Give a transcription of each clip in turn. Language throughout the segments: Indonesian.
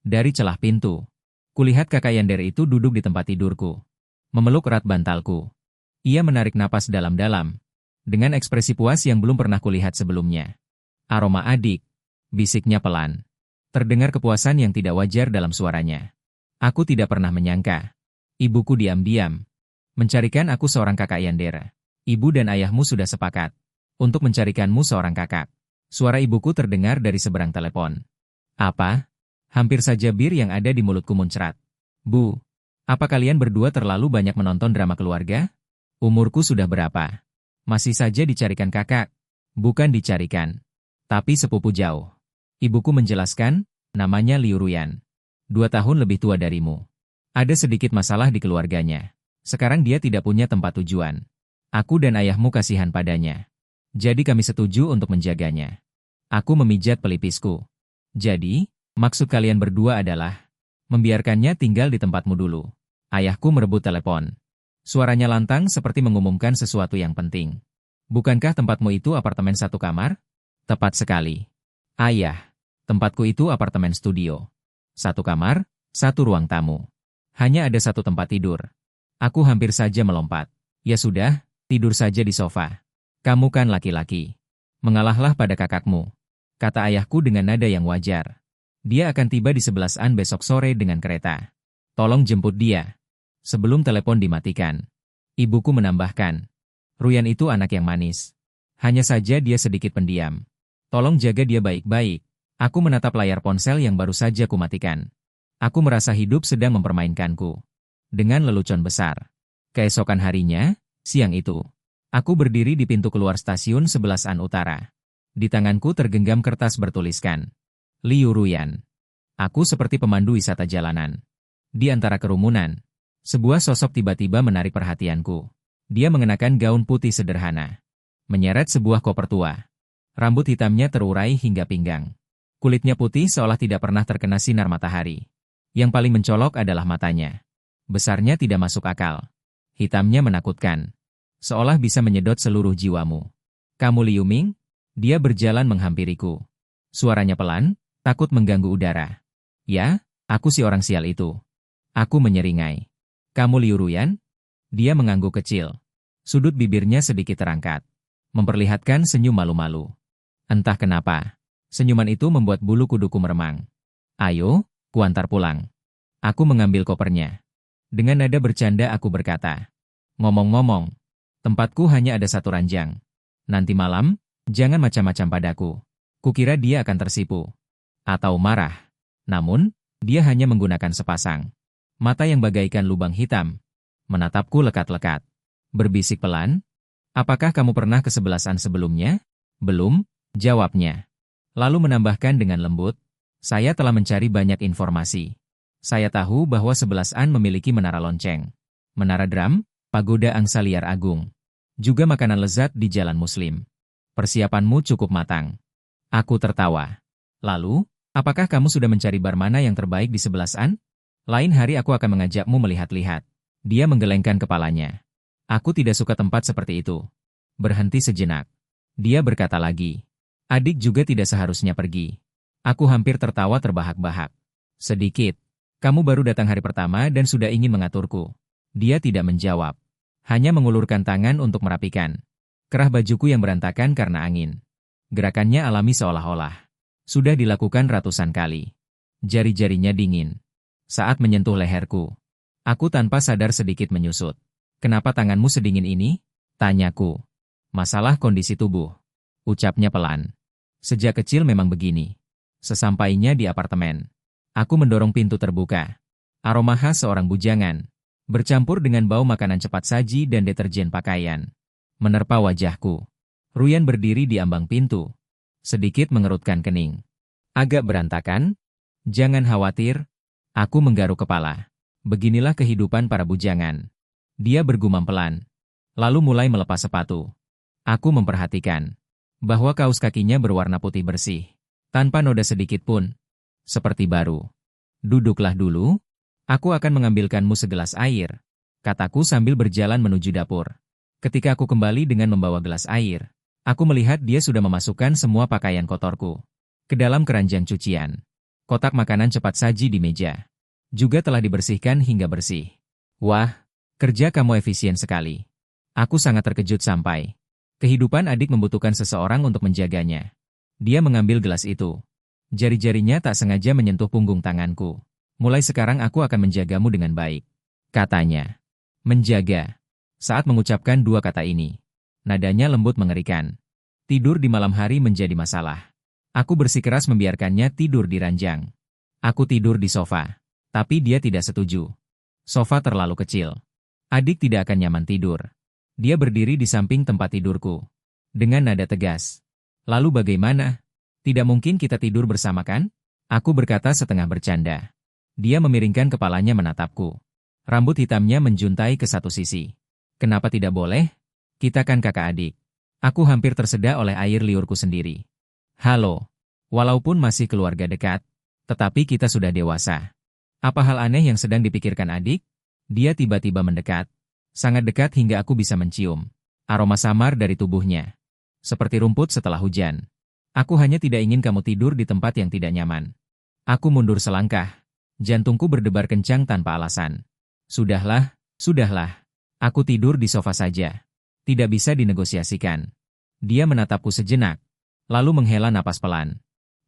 Dari celah pintu, kulihat kakak Yander itu duduk di tempat tidurku, memeluk erat bantalku. Ia menarik napas dalam-dalam, dengan ekspresi puas yang belum pernah kulihat sebelumnya. Aroma adik, bisiknya pelan. Terdengar kepuasan yang tidak wajar dalam suaranya. Aku tidak pernah menyangka. Ibuku diam-diam mencarikan aku seorang kakak Yander. Ibu dan ayahmu sudah sepakat untuk mencarikanmu seorang kakak. Suara ibuku terdengar dari seberang telepon. Apa? Hampir saja bir yang ada di mulutku muncrat. Bu, apa kalian berdua terlalu banyak menonton drama keluarga? Umurku sudah berapa? Masih saja dicarikan kakak. Bukan dicarikan, tapi sepupu jauh. Ibuku menjelaskan, namanya Liu Ruyan. 2 tahun lebih tua darimu. Ada sedikit masalah di keluarganya. Sekarang dia tidak punya tempat tujuan. Aku dan ayahmu kasihan padanya. Jadi kami setuju untuk menjaganya. Aku memijat pelipisku. Jadi, maksud kalian berdua adalah membiarkannya tinggal di tempatmu dulu. Ayahku merebut telepon. Suaranya lantang seperti mengumumkan sesuatu yang penting. Bukankah tempatmu itu apartemen 1 kamar? Tepat sekali. Ayah, tempatku itu apartemen studio. 1 kamar, 1 ruang tamu. Hanya ada 1 tempat tidur. Aku hampir saja melompat. Ya sudah, tidur saja di sofa. Kamu kan laki-laki. Mengalahlah pada kakakmu, kata ayahku dengan nada yang wajar. Dia akan tiba di 11-an besok sore dengan kereta. Tolong jemput dia. Sebelum telepon dimatikan, ibuku menambahkan, Ruyan itu anak yang manis. Hanya saja dia sedikit pendiam. Tolong jaga dia baik-baik. Aku menatap layar ponsel yang baru saja kumatikan. Aku merasa hidup sedang mempermainkanku. Dengan lelucon besar. Keesokan harinya, siang itu, aku berdiri di pintu keluar stasiun 11-an Utara. Di tanganku tergenggam kertas bertuliskan, Liu Ruyan. Aku seperti pemandu wisata jalanan. Di antara kerumunan, sebuah sosok tiba-tiba menarik perhatianku. Dia mengenakan gaun putih sederhana, menyeret sebuah koper tua. Rambut hitamnya terurai hingga pinggang. Kulitnya putih seolah tidak pernah terkena sinar matahari. Yang paling mencolok adalah matanya. Besarnya tidak masuk akal. Hitamnya menakutkan. Seolah bisa menyedot seluruh jiwamu. Kamu Liu Ming? Dia berjalan menghampiriku. Suaranya pelan, takut mengganggu udara. Ya, aku si orang sial itu. Aku menyeringai. Kamu Liu Ruyan? Dia mengangguk kecil. Sudut bibirnya sedikit terangkat. Memperlihatkan senyum malu-malu. Entah kenapa, senyuman itu membuat bulu kuduku meremang. Ayo, kuantar pulang. Aku mengambil kopernya. Dengan nada bercanda aku berkata, ngomong-ngomong, tempatku hanya ada 1 ranjang. Nanti malam, jangan macam-macam padaku. Kukira dia akan tersipu. Atau marah. Namun, dia hanya menggunakan sepasang mata yang bagaikan lubang hitam. Menatapku lekat-lekat. Berbisik pelan, apakah kamu pernah ke 11-an sebelumnya? Belum, jawabnya. Lalu menambahkan dengan lembut, saya telah mencari banyak informasi. Saya tahu bahwa 11-an memiliki menara lonceng, menara drum, pagoda angsa liar agung, juga makanan lezat di jalan muslim. Persiapanmu cukup matang. Aku tertawa. Lalu, apakah kamu sudah mencari bar mana yang terbaik di 11-an? Lain hari aku akan mengajakmu melihat-lihat. Dia menggelengkan kepalanya. Aku tidak suka tempat seperti itu. Berhenti sejenak. Dia berkata lagi. Adik juga tidak seharusnya pergi. Aku hampir tertawa terbahak-bahak. Sedikit. Kamu baru datang hari pertama dan sudah ingin mengaturku. Dia tidak menjawab. Hanya mengulurkan tangan untuk merapikan kerah bajuku yang berantakan karena angin. Gerakannya alami seolah-olah sudah dilakukan ratusan kali. Jari-jarinya dingin. Saat menyentuh leherku, aku tanpa sadar sedikit menyusut. Kenapa tanganmu sedingin ini? Tanyaku. Masalah kondisi tubuh. Ucapnya pelan. Sejak kecil memang begini. Sesampainya di apartemen, aku mendorong pintu terbuka. Aroma khas seorang bujangan, bercampur dengan bau makanan cepat saji dan deterjen pakaian, menerpa wajahku. Ruyan berdiri di ambang pintu, sedikit mengerutkan kening. Agak berantakan? Jangan khawatir. Aku menggaruk kepala. Beginilah kehidupan para bujangan. Dia bergumam pelan, lalu mulai melepas sepatu. Aku memperhatikan bahwa kaus kakinya berwarna putih bersih, tanpa noda sedikit pun. Seperti baru. Duduklah dulu. Aku akan mengambilkanmu segelas air, kataku sambil berjalan menuju dapur. Ketika aku kembali dengan membawa gelas air, aku melihat dia sudah memasukkan semua pakaian kotorku ke dalam keranjang cucian. Kotak makanan cepat saji di meja juga telah dibersihkan hingga bersih. Wah, kerja kamu efisien sekali. Aku sangat terkejut sampai kehidupan adik membutuhkan seseorang untuk menjaganya. Dia mengambil gelas itu. Jari-jarinya tak sengaja menyentuh punggung tanganku. Mulai sekarang aku akan menjagamu dengan baik, katanya. Menjaga. Saat mengucapkan dua kata ini, nadanya lembut mengerikan. Tidur di malam hari menjadi masalah. Aku bersikeras membiarkannya tidur di ranjang. Aku tidur di sofa. Tapi dia tidak setuju. Sofa terlalu kecil. Adik tidak akan nyaman tidur. Dia berdiri di samping tempat tidurku. Dengan nada tegas. Lalu bagaimana? Tidak mungkin kita tidur bersama kan? Aku berkata setengah bercanda. Dia memiringkan kepalanya menatapku. Rambut hitamnya menjuntai ke satu sisi. Kenapa tidak boleh? Kita kan kakak adik. Aku hampir tersedak oleh air liurku sendiri. Halo. Walaupun masih keluarga dekat, tetapi kita sudah dewasa. Apa hal aneh yang sedang dipikirkan adik? Dia tiba-tiba mendekat. Sangat dekat hingga aku bisa mencium aroma samar dari tubuhnya. Seperti rumput setelah hujan. Aku hanya tidak ingin kamu tidur di tempat yang tidak nyaman. Aku mundur selangkah. Jantungku berdebar kencang tanpa alasan. Sudahlah, sudahlah. Aku tidur di sofa saja. Tidak bisa dinegosiasikan. Dia menatapku sejenak, lalu menghela napas pelan.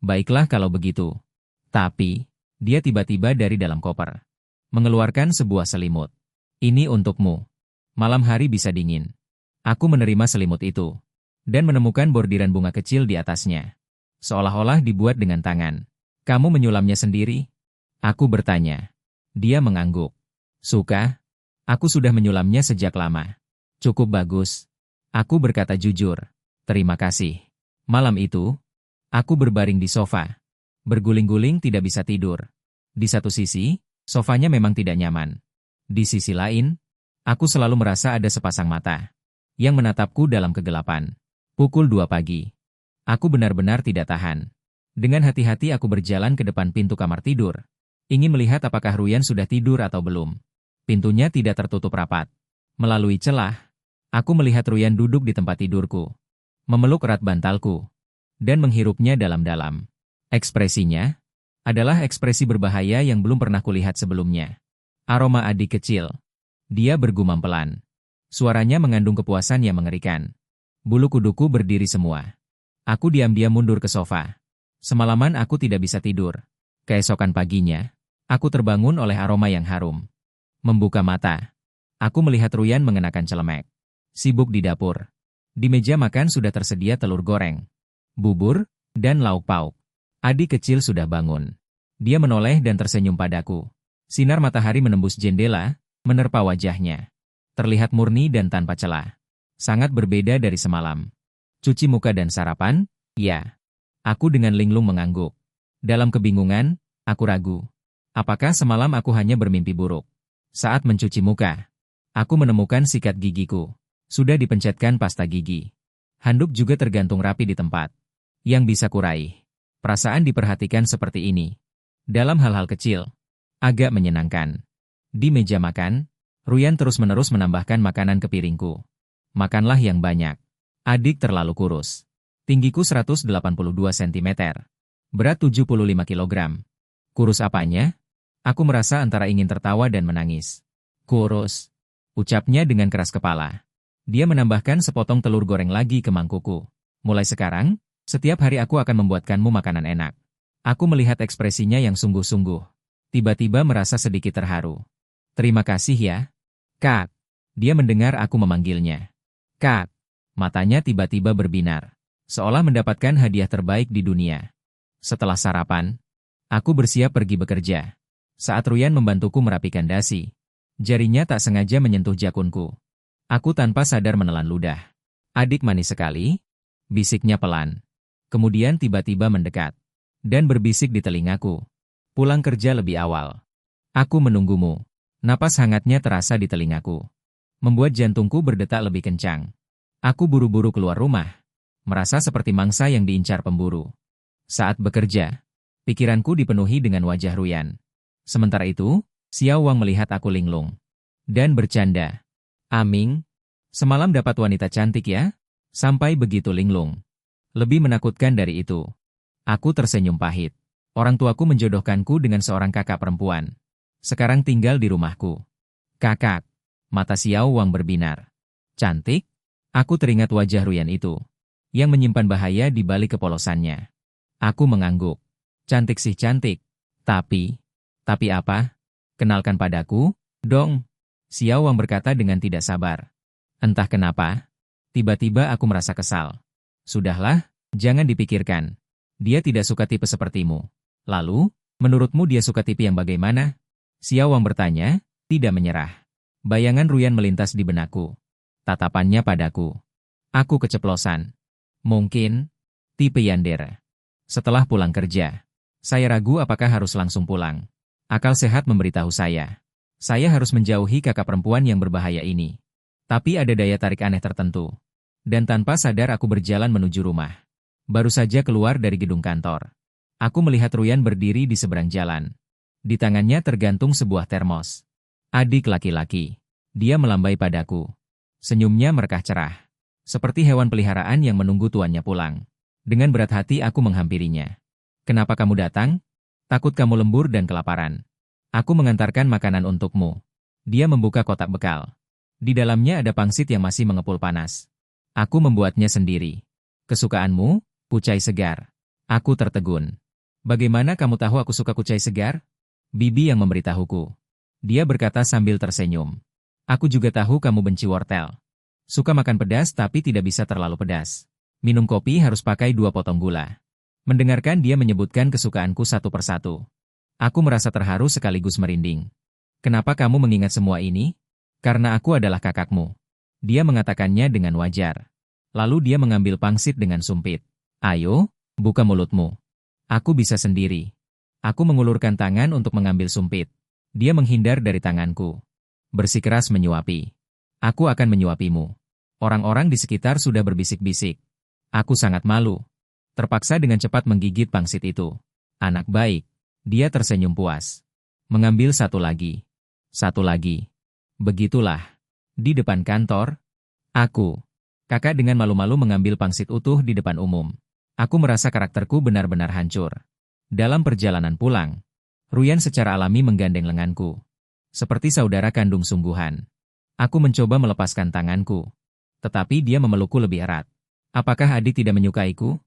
Baiklah kalau begitu. Tapi, dia tiba-tiba dari dalam koper mengeluarkan sebuah selimut. Ini untukmu. Malam hari bisa dingin. Aku menerima selimut itu dan menemukan bordiran bunga kecil di atasnya. Seolah-olah dibuat dengan tangan. Kamu menyulamnya sendiri? Aku bertanya. Dia mengangguk. Suka? Aku sudah menyulamnya sejak lama. Cukup bagus. Aku berkata jujur. Terima kasih. Malam itu, aku berbaring di sofa. Berguling-guling tidak bisa tidur. Di satu sisi, sofanya memang tidak nyaman. Di sisi lain, aku selalu merasa ada sepasang mata yang menatapku dalam kegelapan. Pukul 2 pagi. Aku benar-benar tidak tahan. Dengan hati-hati aku berjalan ke depan pintu kamar tidur. Ingin melihat apakah Ruyan sudah tidur atau belum. Pintunya tidak tertutup rapat. Melalui celah, aku melihat Ruyan duduk di tempat tidurku, memeluk erat bantalku, dan menghirupnya dalam-dalam. Ekspresinya adalah ekspresi berbahaya yang belum pernah kulihat sebelumnya. Aroma adik kecil. Dia bergumam pelan. Suaranya mengandung kepuasan yang mengerikan. Bulu kuduku berdiri semua. Aku diam-diam mundur ke sofa. Semalaman aku tidak bisa tidur. Keesokan paginya, aku terbangun oleh aroma yang harum. Membuka mata. Aku melihat Ruyan mengenakan celemek. Sibuk di dapur. Di meja makan sudah tersedia telur goreng, bubur, dan lauk pauk. Adik kecil sudah bangun. Dia menoleh dan tersenyum padaku. Sinar matahari menembus jendela, menerpa wajahnya. Terlihat murni dan tanpa celah. Sangat berbeda dari semalam. Cuci muka dan sarapan? Ya. Aku dengan linglung mengangguk. Dalam kebingungan, aku ragu. Apakah semalam aku hanya bermimpi buruk? Saat mencuci muka, aku menemukan sikat gigiku. Sudah dipencetkan pasta gigi. Handuk juga tergantung rapi di tempat. Yang bisa kuraih. Perasaan diperhatikan seperti ini. Dalam hal-hal kecil. Agak menyenangkan. Di meja makan, Ruyan terus-menerus menambahkan makanan ke piringku. Makanlah yang banyak. Adik terlalu kurus. Tinggiku 182 cm. Berat 75 kg. Kurus apanya? Aku merasa antara ingin tertawa dan menangis. Kurus. Ucapnya dengan keras kepala. Dia menambahkan sepotong telur goreng lagi ke mangkukku. Mulai sekarang, setiap hari aku akan membuatkanmu makanan enak. Aku melihat ekspresinya yang sungguh-sungguh. Tiba-tiba merasa sedikit terharu. Terima kasih ya, Kak. Dia mendengar aku memanggilnya. Kak. Matanya tiba-tiba berbinar. Seolah mendapatkan hadiah terbaik di dunia. Setelah sarapan, aku bersiap pergi bekerja. Saat Ruyan membantuku merapikan dasi, jarinya tak sengaja menyentuh jakunku. Aku tanpa sadar menelan ludah. Adik manis sekali, bisiknya pelan. Kemudian tiba-tiba mendekat dan berbisik di telingaku. Pulang kerja lebih awal. Aku menunggumu. Napas hangatnya terasa di telingaku. Membuat jantungku berdetak lebih kencang. Aku buru-buru keluar rumah. Merasa seperti mangsa yang diincar pemburu. Saat bekerja, pikiranku dipenuhi dengan wajah Ruyan. Sementara itu, Xiao Wang melihat aku linglung dan bercanda. Aming, semalam dapat wanita cantik ya? Sampai begitu linglung. Lebih menakutkan dari itu. Aku tersenyum pahit. Orang tuaku menjodohkanku dengan seorang kakak perempuan. Sekarang tinggal di rumahku. Kakak. Mata Xiao Wang berbinar. Cantik? Aku teringat wajah Ruyan itu, yang menyimpan bahaya di balik kepolosannya. Aku mengangguk. Cantik sih cantik. Tapi apa? Kenalkan padaku, dong. Xiao Wang berkata dengan tidak sabar. Entah kenapa, tiba-tiba aku merasa kesal. Sudahlah, jangan dipikirkan. Dia tidak suka tipe sepertimu. Lalu, menurutmu dia suka tipe yang bagaimana? Xiao Wang bertanya, tidak menyerah. Bayangan Ruyan melintas di benakku. Tatapannya padaku. Aku keceplosan. Mungkin, tipe yandere. Setelah pulang kerja, saya ragu apakah harus langsung pulang. Akal sehat memberitahu saya. Saya harus menjauhi kakak perempuan yang berbahaya ini. Tapi ada daya tarik aneh tertentu. Dan tanpa sadar aku berjalan menuju rumah. Baru saja keluar dari gedung kantor. Aku melihat Ruyan berdiri di seberang jalan. Di tangannya tergantung sebuah termos. Adik laki-laki. Dia melambai padaku. Senyumnya merekah cerah. Seperti hewan peliharaan yang menunggu tuannya pulang. Dengan berat hati aku menghampirinya. Kenapa kamu datang? Takut kamu lembur dan kelaparan. Aku mengantarkan makanan untukmu. Dia membuka kotak bekal. Di dalamnya ada pangsit yang masih mengepul panas. Aku membuatnya sendiri. Kesukaanmu, kucai segar. Aku tertegun. Bagaimana kamu tahu aku suka kucai segar? Bibi yang memberitahuku. Dia berkata sambil tersenyum. Aku juga tahu kamu benci wortel. Suka makan pedas tapi tidak bisa terlalu pedas. Minum kopi harus pakai 2 potong gula. Mendengarkan dia menyebutkan kesukaanku satu persatu. Aku merasa terharu sekaligus merinding. Kenapa kamu mengingat semua ini? Karena aku adalah kakakmu. Dia mengatakannya dengan wajar. Lalu dia mengambil pangsit dengan sumpit. Ayo, buka mulutmu. Aku bisa sendiri. Aku mengulurkan tangan untuk mengambil sumpit. Dia menghindar dari tanganku. Bersikeras menyuapi. Aku akan menyuapimu. Orang-orang di sekitar sudah berbisik-bisik. Aku sangat malu. Terpaksa dengan cepat menggigit pangsit itu. Anak baik. Dia tersenyum puas. Mengambil satu lagi. Satu lagi. Begitulah. Di depan kantor, kakak dengan malu-malu mengambil pangsit utuh di depan umum. Aku merasa karakterku benar-benar hancur. Dalam perjalanan pulang, Ruyan secara alami menggandeng lenganku. Seperti saudara kandung sungguhan. Aku mencoba melepaskan tanganku. Tetapi dia memelukku lebih erat. Apakah adik tidak menyukaiku?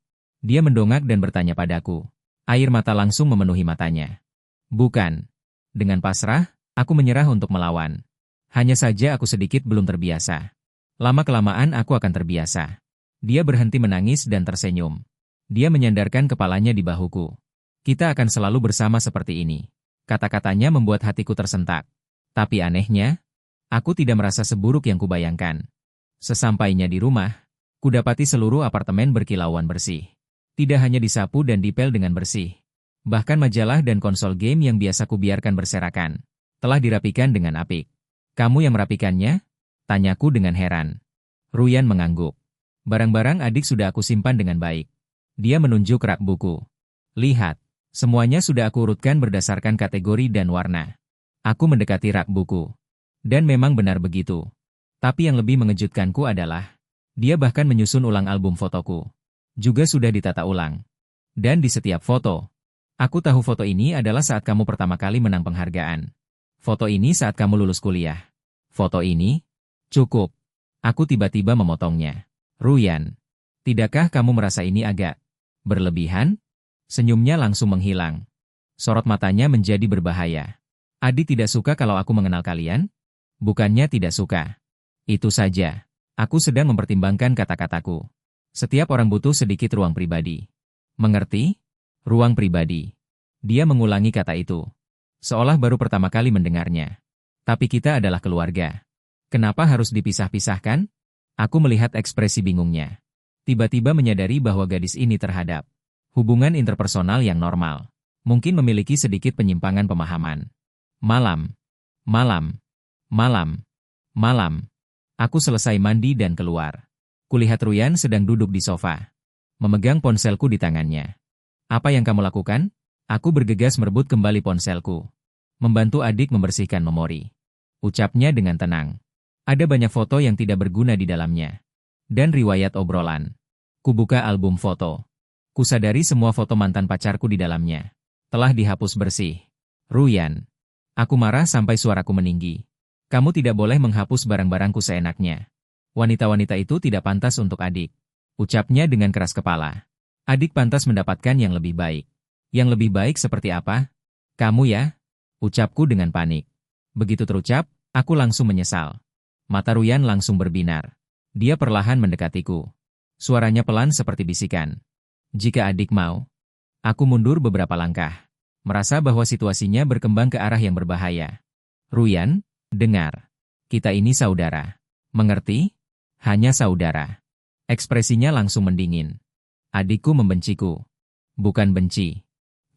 Dia mendongak dan bertanya padaku. Air mata langsung memenuhi matanya. Bukan. Dengan pasrah, aku menyerah untuk melawan. Hanya saja aku sedikit belum terbiasa. Lama-kelamaan aku akan terbiasa. Dia berhenti menangis dan tersenyum. Dia menyandarkan kepalanya di bahuku. Kita akan selalu bersama seperti ini. Kata-katanya membuat hatiku tersentak. Tapi anehnya, aku tidak merasa seburuk yang kubayangkan. Sesampainya di rumah, kudapati seluruh apartemen berkilauan bersih. Tidak hanya disapu dan dipel dengan bersih. Bahkan majalah dan konsol game yang biasa kubiarkan berserakan, telah dirapikan dengan apik. Kamu yang merapikannya? Tanyaku dengan heran. Ruyan mengangguk. Barang-barang adik sudah aku simpan dengan baik. Dia menunjuk rak buku. Lihat, semuanya sudah aku urutkan berdasarkan kategori dan warna. Aku mendekati rak buku. Dan memang benar begitu. Tapi yang lebih mengejutkanku adalah, dia bahkan menyusun ulang album fotoku. Juga sudah ditata ulang. Dan di setiap foto, aku tahu foto ini adalah saat kamu pertama kali menang penghargaan. Foto ini saat kamu lulus kuliah. Foto ini? Cukup. Aku tiba-tiba memotongnya. Ruyan, tidakkah kamu merasa ini agak berlebihan? Senyumnya langsung menghilang. Sorot matanya menjadi berbahaya. Adi tidak suka kalau aku mengenal kalian? Bukannya tidak suka. Itu saja. Aku sedang mempertimbangkan kata-kataku. Setiap orang butuh sedikit ruang pribadi. Mengerti? Ruang pribadi. Dia mengulangi kata itu. Seolah baru pertama kali mendengarnya. Tapi kita adalah keluarga. Kenapa harus dipisah-pisahkan? Aku melihat ekspresi bingungnya. Tiba-tiba menyadari bahwa gadis ini terhadap hubungan interpersonal yang normal. Mungkin memiliki sedikit penyimpangan pemahaman. Malam. Aku selesai mandi dan keluar. Kulihat Ruyan sedang duduk di sofa. Memegang ponselku di tangannya. Apa yang kamu lakukan? Aku bergegas merebut kembali ponselku. Membantu adik membersihkan memori. Ucapnya dengan tenang. Ada banyak foto yang tidak berguna di dalamnya. Dan riwayat obrolan. Kubuka album foto. Kusadari semua foto mantan pacarku di dalamnya. Telah dihapus bersih. Ruyan. Aku marah sampai suaraku meninggi. Kamu tidak boleh menghapus barang-barangku seenaknya. Wanita-wanita itu tidak pantas untuk adik. Ucapnya dengan keras kepala. Adik pantas mendapatkan yang lebih baik. Yang lebih baik seperti apa? Kamu ya? Ucapku dengan panik. Begitu terucap, aku langsung menyesal. Mata Ruyan langsung berbinar. Dia perlahan mendekatiku. Suaranya pelan seperti bisikan. Jika adik mau. Aku mundur beberapa langkah. Merasa bahwa situasinya berkembang ke arah yang berbahaya. Ruyan, dengar. Kita ini saudara. Mengerti? Hanya saudara. Ekspresinya langsung mendingin. Adikku membenciku. Bukan benci.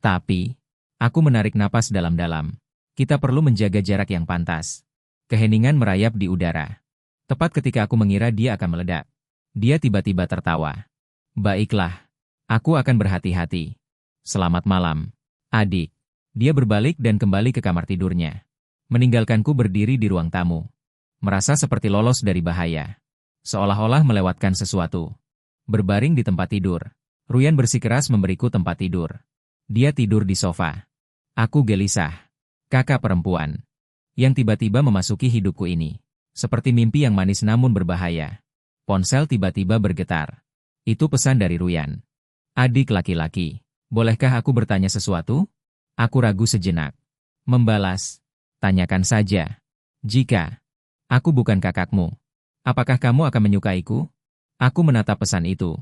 Tapi, aku menarik napas dalam-dalam. Kita perlu menjaga jarak yang pantas. Keheningan merayap di udara. Tepat ketika aku mengira dia akan meledak. Dia tiba-tiba tertawa. Baiklah. Aku akan berhati-hati. Selamat malam, adik. Dia berbalik dan kembali ke kamar tidurnya. Meninggalkanku berdiri di ruang tamu. Merasa seperti lolos dari bahaya. Seolah-olah melewatkan sesuatu. Berbaring di tempat tidur. Ruyan bersikeras memberiku tempat tidur. Dia tidur di sofa. Aku gelisah. Kakak perempuan. Yang tiba-tiba memasuki hidupku ini. Seperti mimpi yang manis namun berbahaya. Ponsel tiba-tiba bergetar. Itu pesan dari Ruyan. Adik laki-laki. Bolehkah aku bertanya sesuatu? Aku ragu sejenak. Membalas. Tanyakan saja. Jika aku bukan kakakmu, apakah kamu akan menyukaiku? Aku menatap pesan itu.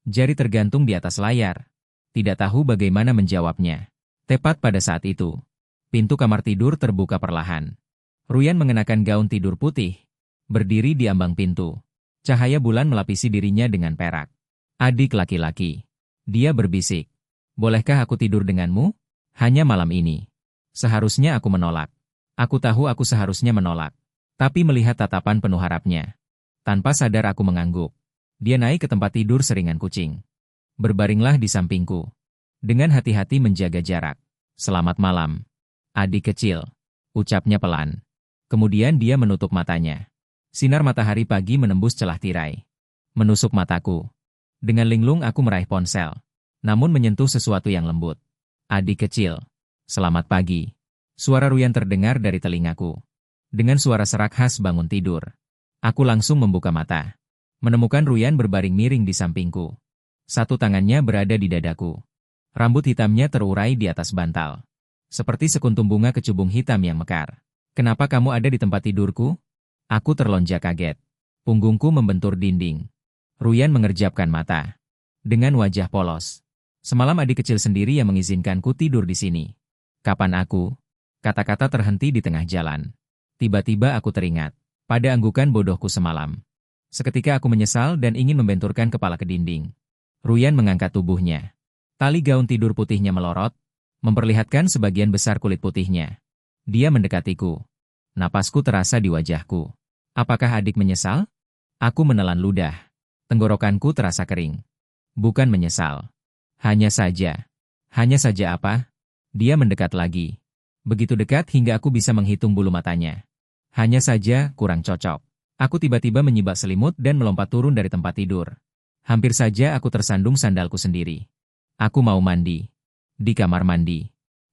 Jari tergantung di atas layar. Tidak tahu bagaimana menjawabnya. Tepat pada saat itu, pintu kamar tidur terbuka perlahan. Ruyan mengenakan gaun tidur putih. Berdiri di ambang pintu. Cahaya bulan melapisi dirinya dengan perak. Adik laki-laki. Dia berbisik. Bolehkah aku tidur denganmu? Hanya malam ini. Seharusnya aku menolak. Aku tahu aku seharusnya menolak. Tapi melihat tatapan penuh harapnya. Tanpa sadar aku mengangguk. Dia naik ke tempat tidur seringan kucing. Berbaringlah di sampingku. Dengan hati-hati menjaga jarak. Selamat malam. Adik kecil. Ucapnya pelan. Kemudian dia menutup matanya. Sinar matahari pagi menembus celah tirai. Menusuk mataku. Dengan linglung aku meraih ponsel. Namun menyentuh sesuatu yang lembut. Adik kecil. Selamat pagi. Suara Ruyan terdengar dari telingaku. Dengan suara serak khas bangun tidur. Aku langsung membuka mata. Menemukan Ruyan berbaring miring di sampingku. Satu tangannya berada di dadaku. Rambut hitamnya terurai di atas bantal. Seperti sekuntum bunga kecubung hitam yang mekar. Kenapa kamu ada di tempat tidurku? Aku terlonjak kaget. Punggungku membentur dinding. Ruyan mengerjapkan mata. Dengan wajah polos. Semalam adik kecil sendiri yang mengizinkanku tidur di sini. Kapan aku? Kata-kata terhenti di tengah jalan. Tiba-tiba aku teringat pada anggukan bodohku semalam. Seketika aku menyesal dan ingin membenturkan kepala ke dinding. Ruyan mengangkat tubuhnya. Tali gaun tidur putihnya melorot, memperlihatkan sebagian besar kulit putihnya. Dia mendekatiku. Napasku terasa di wajahku. Apakah adik menyesal? Aku menelan ludah. Tenggorokanku terasa kering. Bukan menyesal. Hanya saja. Hanya saja apa? Dia mendekat lagi. Begitu dekat hingga aku bisa menghitung bulu matanya. Hanya saja kurang cocok. Aku tiba-tiba menyibak selimut dan melompat turun dari tempat tidur. Hampir saja aku tersandung sandalku sendiri. Aku mau mandi. Di kamar mandi.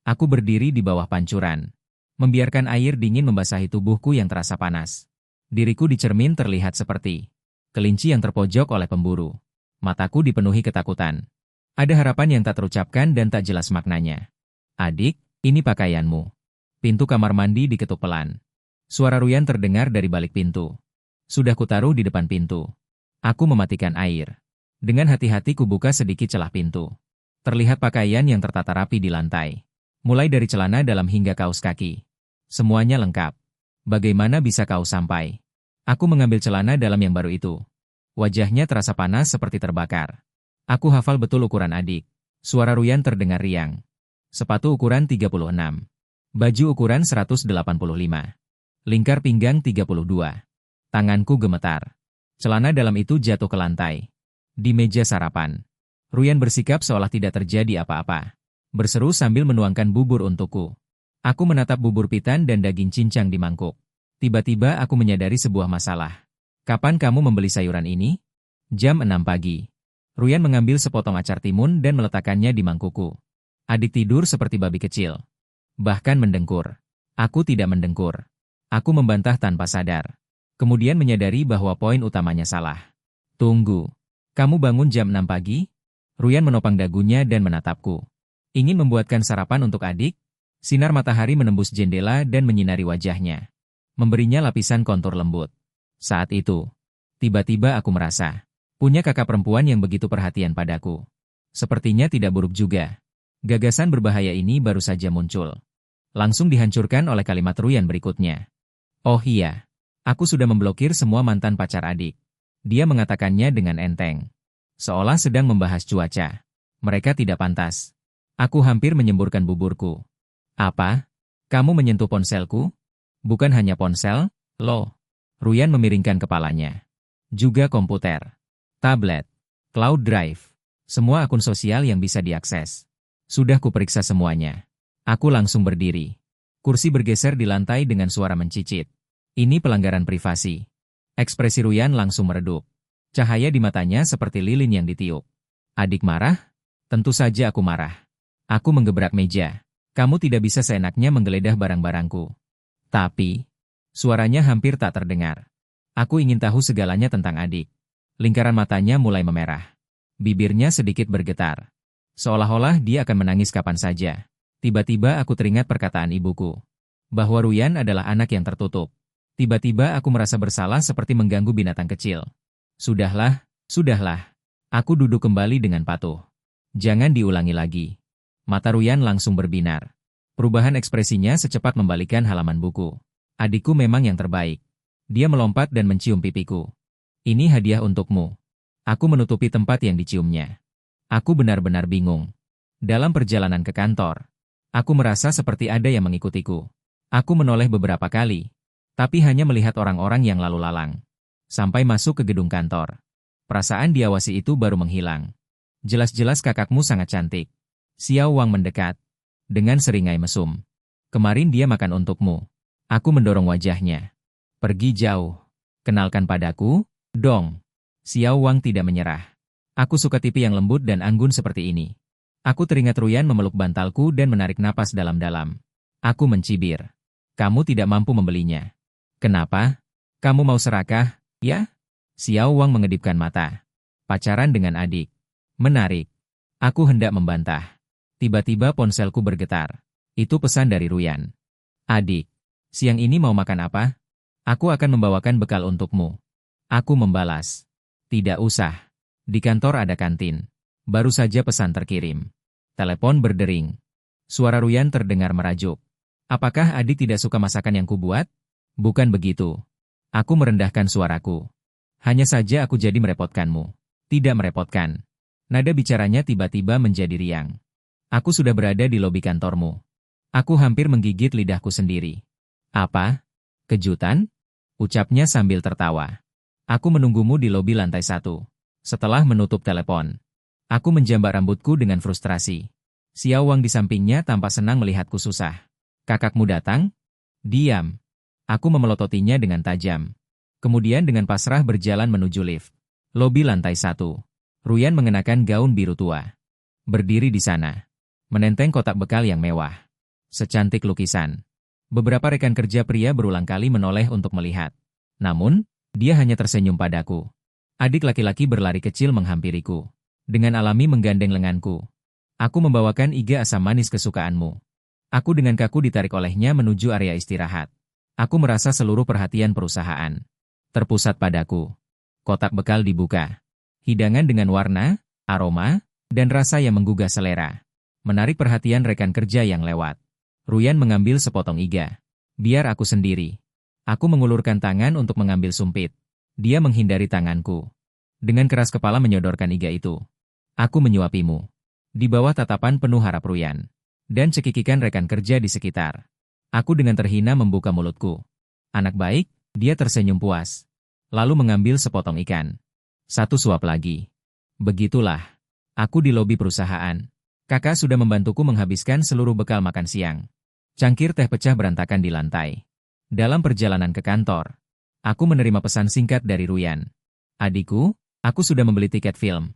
Aku berdiri di bawah pancuran. Membiarkan air dingin membasahi tubuhku yang terasa panas. Diriku di cermin terlihat seperti kelinci yang terpojok oleh pemburu. Mataku dipenuhi ketakutan. Ada harapan yang tak terucapkan dan tak jelas maknanya. Adik, ini pakaianmu. Pintu kamar mandi diketuk pelan. Suara Ruyan terdengar dari balik pintu. Sudah kutaruh di depan pintu. Aku mematikan air. Dengan hati-hati kubuka sedikit celah pintu. Terlihat pakaian yang tertata rapi di lantai. Mulai dari celana dalam hingga kaos kaki. Semuanya lengkap. Bagaimana bisa kau sampai? Aku mengambil celana dalam yang baru itu. Wajahnya terasa panas seperti terbakar. Aku hafal betul ukuran adik. Suara Ruyan terdengar riang. Sepatu ukuran 36. Baju ukuran 185. Lingkar pinggang 32. Tanganku gemetar. Celana dalam itu jatuh ke lantai. Di meja sarapan. Ruyan bersikap seolah tidak terjadi apa-apa. Berseru sambil menuangkan bubur untukku. Aku menatap bubur pitan dan daging cincang di mangkuk. Tiba-tiba aku menyadari sebuah masalah. Kapan kamu membeli sayuran ini? Jam 6 pagi. Ruyan mengambil sepotong acar timun dan meletakkannya di mangkukku. Adik tidur seperti babi kecil. Bahkan mendengkur. Aku tidak mendengkur. Aku membantah tanpa sadar. Kemudian menyadari bahwa poin utamanya salah. Tunggu. Kamu bangun jam 6 pagi? Ruyan menopang dagunya dan menatapku. Ingin membuatkan sarapan untuk adik? Sinar matahari menembus jendela dan menyinari wajahnya. Memberinya lapisan kontur lembut. Saat itu, tiba-tiba aku merasa, punya kakak perempuan yang begitu perhatian padaku. Sepertinya tidak buruk juga. Gagasan berbahaya ini baru saja muncul. Langsung dihancurkan oleh kalimat Ruyan berikutnya. Oh iya, aku sudah memblokir semua mantan pacar adik. Dia mengatakannya dengan enteng. Seolah sedang membahas cuaca. Mereka tidak pantas. Aku hampir menyemburkan buburku. Apa? Kamu menyentuh ponselku? Bukan hanya ponsel, loh. Ruyan memiringkan kepalanya. Juga komputer, tablet, cloud drive. Semua akun sosial yang bisa diakses. Sudah kuperiksa semuanya. Aku langsung berdiri. Kursi bergeser di lantai dengan suara mencicit. Ini pelanggaran privasi. Ekspresi Ruyan langsung meredup. Cahaya di matanya seperti lilin yang ditiup. Adik marah? Tentu saja aku marah. Aku menggebrak meja. Kamu tidak bisa seenaknya menggeledah barang-barangku. Tapi, suaranya hampir tak terdengar. Aku ingin tahu segalanya tentang adik. Lingkaran matanya mulai memerah. Bibirnya sedikit bergetar. Seolah-olah dia akan menangis kapan saja. Tiba-tiba aku teringat perkataan ibuku. Bahwa Ruyan adalah anak yang tertutup. Tiba-tiba aku merasa bersalah seperti mengganggu binatang kecil. Sudahlah, sudahlah. Aku duduk kembali dengan patuh. Jangan diulangi lagi. Mata Ruyan langsung berbinar. Perubahan ekspresinya secepat membalikan halaman buku. Adikku memang yang terbaik. Dia melompat dan mencium pipiku. Ini hadiah untukmu. Aku menutupi tempat yang diciumnya. Aku benar-benar bingung. Dalam perjalanan ke kantor, aku merasa seperti ada yang mengikutiku. Aku menoleh beberapa kali, tapi hanya melihat orang-orang yang lalu lalang. Sampai masuk ke gedung kantor. Perasaan diawasi itu baru menghilang. Jelas-jelas kakakmu sangat cantik. Xiao Wang mendekat. Dengan seringai mesum. Kemarin dia makan untukmu. Aku mendorong wajahnya. Pergi jauh. Kenalkan padaku, dong. Xiao Wang tidak menyerah. Aku suka tipi yang lembut dan anggun seperti ini. Aku teringat Ruyan memeluk bantalku dan menarik napas dalam-dalam. Aku mencibir. Kamu tidak mampu membelinya. Kenapa? Kamu mau serakah, ya? Xiao Wang mengedipkan mata. Pacaran dengan adik. Menarik. Aku hendak membantah. Tiba-tiba ponselku bergetar. Itu pesan dari Ruyan. Adik, siang ini mau makan apa? Aku akan membawakan bekal untukmu. Aku membalas. Tidak usah. Di kantor ada kantin. Baru saja pesan terkirim. Telepon berdering. Suara Ruyan terdengar merajuk. Apakah adik tidak suka masakan yang kubuat? Bukan begitu. Aku merendahkan suaraku. Hanya saja aku jadi merepotkanmu. Tidak merepotkan. Nada bicaranya tiba-tiba menjadi riang. Aku sudah berada di lobi kantormu. Aku hampir menggigit lidahku sendiri. Apa? Kejutan? Ucapnya sambil tertawa. Aku menunggumu di lobi lantai 1. Setelah menutup telepon, aku menjambak rambutku dengan frustrasi. Xiao Wang di sampingnya tampak senang melihatku susah. Kakakmu datang? Diam. Aku memelototinya dengan tajam. Kemudian dengan pasrah berjalan menuju lift. Lobi lantai 1. Ruyan mengenakan gaun biru tua. Berdiri di sana. Menenteng kotak bekal yang mewah. Secantik lukisan. Beberapa rekan kerja pria berulang kali menoleh untuk melihat. Namun, dia hanya tersenyum padaku. Adik laki-laki berlari kecil menghampiriku. Dengan alami menggandeng lenganku. Aku membawakan iga asam manis kesukaanmu. Aku dengan kaku ditarik olehnya menuju area istirahat. Aku merasa seluruh perhatian perusahaan terpusat padaku. Kotak bekal dibuka. Hidangan dengan warna, aroma, dan rasa yang menggugah selera. Menarik perhatian rekan kerja yang lewat. Ruyan mengambil sepotong iga. Biar aku sendiri. Aku mengulurkan tangan untuk mengambil sumpit. Dia menghindari tanganku. Dengan keras kepala menyodorkan iga itu. Aku menyuapimu. Di bawah tatapan penuh harap Ruyan. Dan cekikikan rekan kerja di sekitar. Aku dengan terhina membuka mulutku. Anak baik, dia tersenyum puas. Lalu mengambil sepotong ikan. Satu suap lagi. Begitulah. Aku di lobi perusahaan. Kakak sudah membantuku menghabiskan seluruh bekal makan siang. Cangkir teh pecah berantakan di lantai. Dalam perjalanan ke kantor, aku menerima pesan singkat dari Ruyan. Adikku, aku sudah membeli tiket film.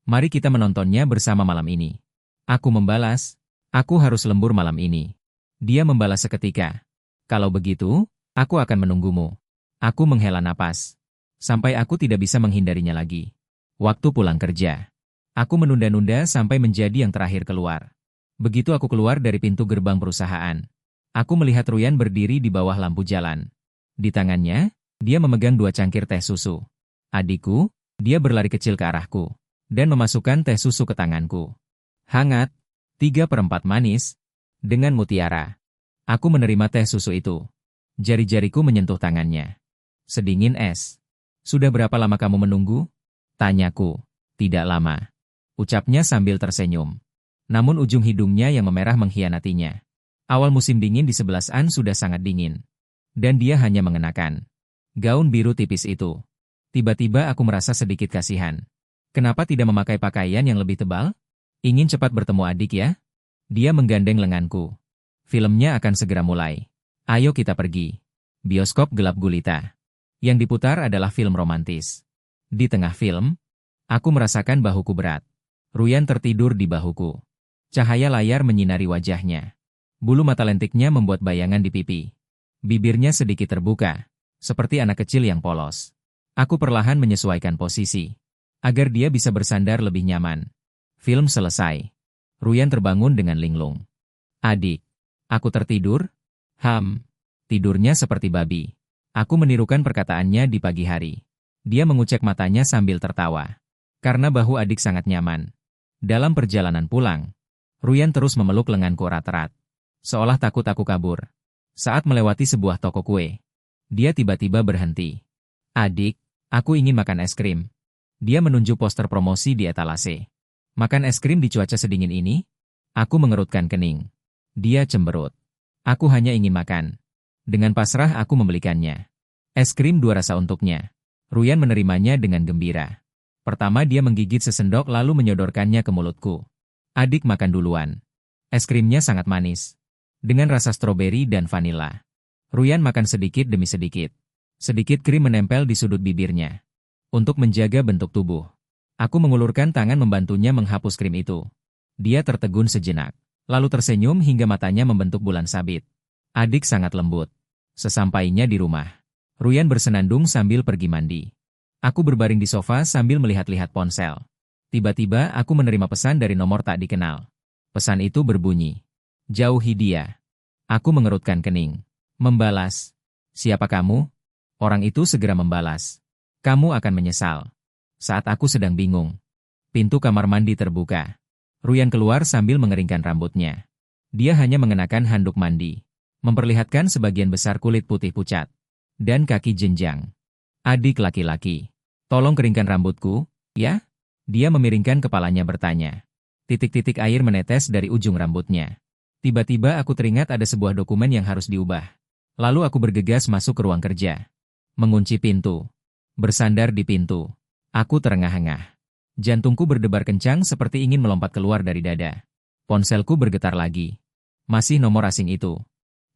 Mari kita menontonnya bersama malam ini. Aku membalas, Aku harus lembur malam ini. Dia membalas seketika. Kalau begitu, aku akan menunggumu. Aku menghela napas. Sampai aku tidak bisa menghindarinya lagi. Waktu pulang kerja. Aku menunda-nunda sampai menjadi yang terakhir keluar. Begitu aku keluar dari pintu gerbang perusahaan, aku melihat Ruyan berdiri di bawah lampu jalan. Di tangannya, dia memegang 2 cangkir teh susu. Adikku, dia berlari kecil ke arahku, dan memasukkan teh susu ke tanganku. Hangat, 3/4 manis, dengan mutiara. Aku menerima teh susu itu. Jari-jariku menyentuh tangannya. Sedingin es. Sudah berapa lama kamu menunggu? Tanyaku. Tidak lama. Ucapnya sambil tersenyum. Namun ujung hidungnya yang memerah mengkhianatinya. Awal musim dingin di sebelah An sudah sangat dingin. Dan dia hanya mengenakan gaun biru tipis itu. Tiba-tiba aku merasa sedikit kasihan. Kenapa tidak memakai pakaian yang lebih tebal? Ingin cepat bertemu adik ya? Dia menggandeng lenganku. Filmnya akan segera mulai. Ayo kita pergi. Bioskop gelap gulita. Yang diputar adalah film romantis. Di tengah film, aku merasakan bahuku berat. Ruyan tertidur di bahuku. Cahaya layar menyinari wajahnya. Bulu mata lentiknya membuat bayangan di pipi. Bibirnya sedikit terbuka, seperti anak kecil yang polos. Aku perlahan menyesuaikan posisi, agar dia bisa bersandar lebih nyaman. Film selesai. Ruyan terbangun dengan linglung. Adik, aku tertidur? Tidurnya seperti babi. Aku menirukan perkataannya di pagi hari. Dia mengucek matanya sambil tertawa. Karena bahu adik sangat nyaman. Dalam perjalanan pulang, Ruyan terus memeluk lenganku erat-erat. Seolah takut aku kabur. Saat melewati sebuah toko kue, dia tiba-tiba berhenti. Adik, aku ingin makan es krim. Dia menunjuk poster promosi di etalase. Makan es krim di cuaca sedingin ini? Aku mengerutkan kening. Dia cemberut. Aku hanya ingin makan. Dengan pasrah aku membelikannya. Es krim 2 rasa untuknya. Ruyan menerimanya dengan gembira. Pertama dia menggigit sesendok lalu menyodorkannya ke mulutku. Adik makan duluan. Es krimnya sangat manis. Dengan rasa stroberi dan vanila. Ruyan makan sedikit demi sedikit. Sedikit krim menempel di sudut bibirnya. Untuk menjaga bentuk tubuh. Aku mengulurkan tangan membantunya menghapus krim itu. Dia tertegun sejenak, lalu tersenyum hingga matanya membentuk bulan sabit. Adik sangat lembut. Sesampainya di rumah, Ruyan bersenandung sambil pergi mandi. Aku berbaring di sofa sambil melihat-lihat ponsel. Tiba-tiba aku menerima pesan dari nomor tak dikenal. Pesan itu berbunyi, "Jauhi dia." Aku mengerutkan kening. Membalas, "Siapa kamu?" Orang itu segera membalas, "Kamu akan menyesal." Saat aku sedang bingung, pintu kamar mandi terbuka. Ruyan keluar sambil mengeringkan rambutnya. Dia hanya mengenakan handuk mandi, memperlihatkan sebagian besar kulit putih pucat, dan kaki jenjang. Adik laki-laki, tolong keringkan rambutku, ya? Dia memiringkan kepalanya bertanya. Titik-titik air menetes dari ujung rambutnya. Tiba-tiba aku teringat ada sebuah dokumen yang harus diubah. Lalu aku bergegas masuk ke ruang kerja. Mengunci pintu. Bersandar di pintu. Aku terengah-engah. Jantungku berdebar kencang seperti ingin melompat keluar dari dada. Ponselku bergetar lagi. Masih nomor asing itu.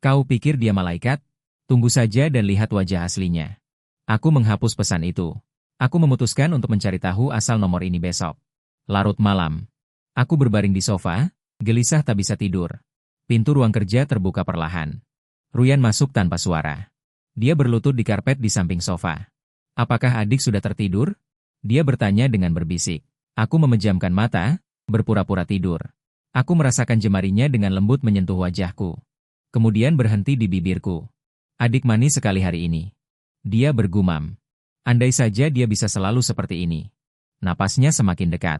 Kau pikir dia malaikat? Tunggu saja dan lihat wajah aslinya. Aku menghapus pesan itu. Aku memutuskan untuk mencari tahu asal nomor ini besok. Larut malam. Aku berbaring di sofa, gelisah tak bisa tidur. Pintu ruang kerja terbuka perlahan. Ruyan masuk tanpa suara. Dia berlutut di karpet di samping sofa. Apakah adik sudah tertidur? Dia bertanya dengan berbisik. Aku memejamkan mata, berpura-pura tidur. Aku merasakan jemarinya dengan lembut menyentuh wajahku. Kemudian berhenti di bibirku. Adik manis sekali hari ini. Dia bergumam. Andai saja dia bisa selalu seperti ini. Napasnya semakin dekat.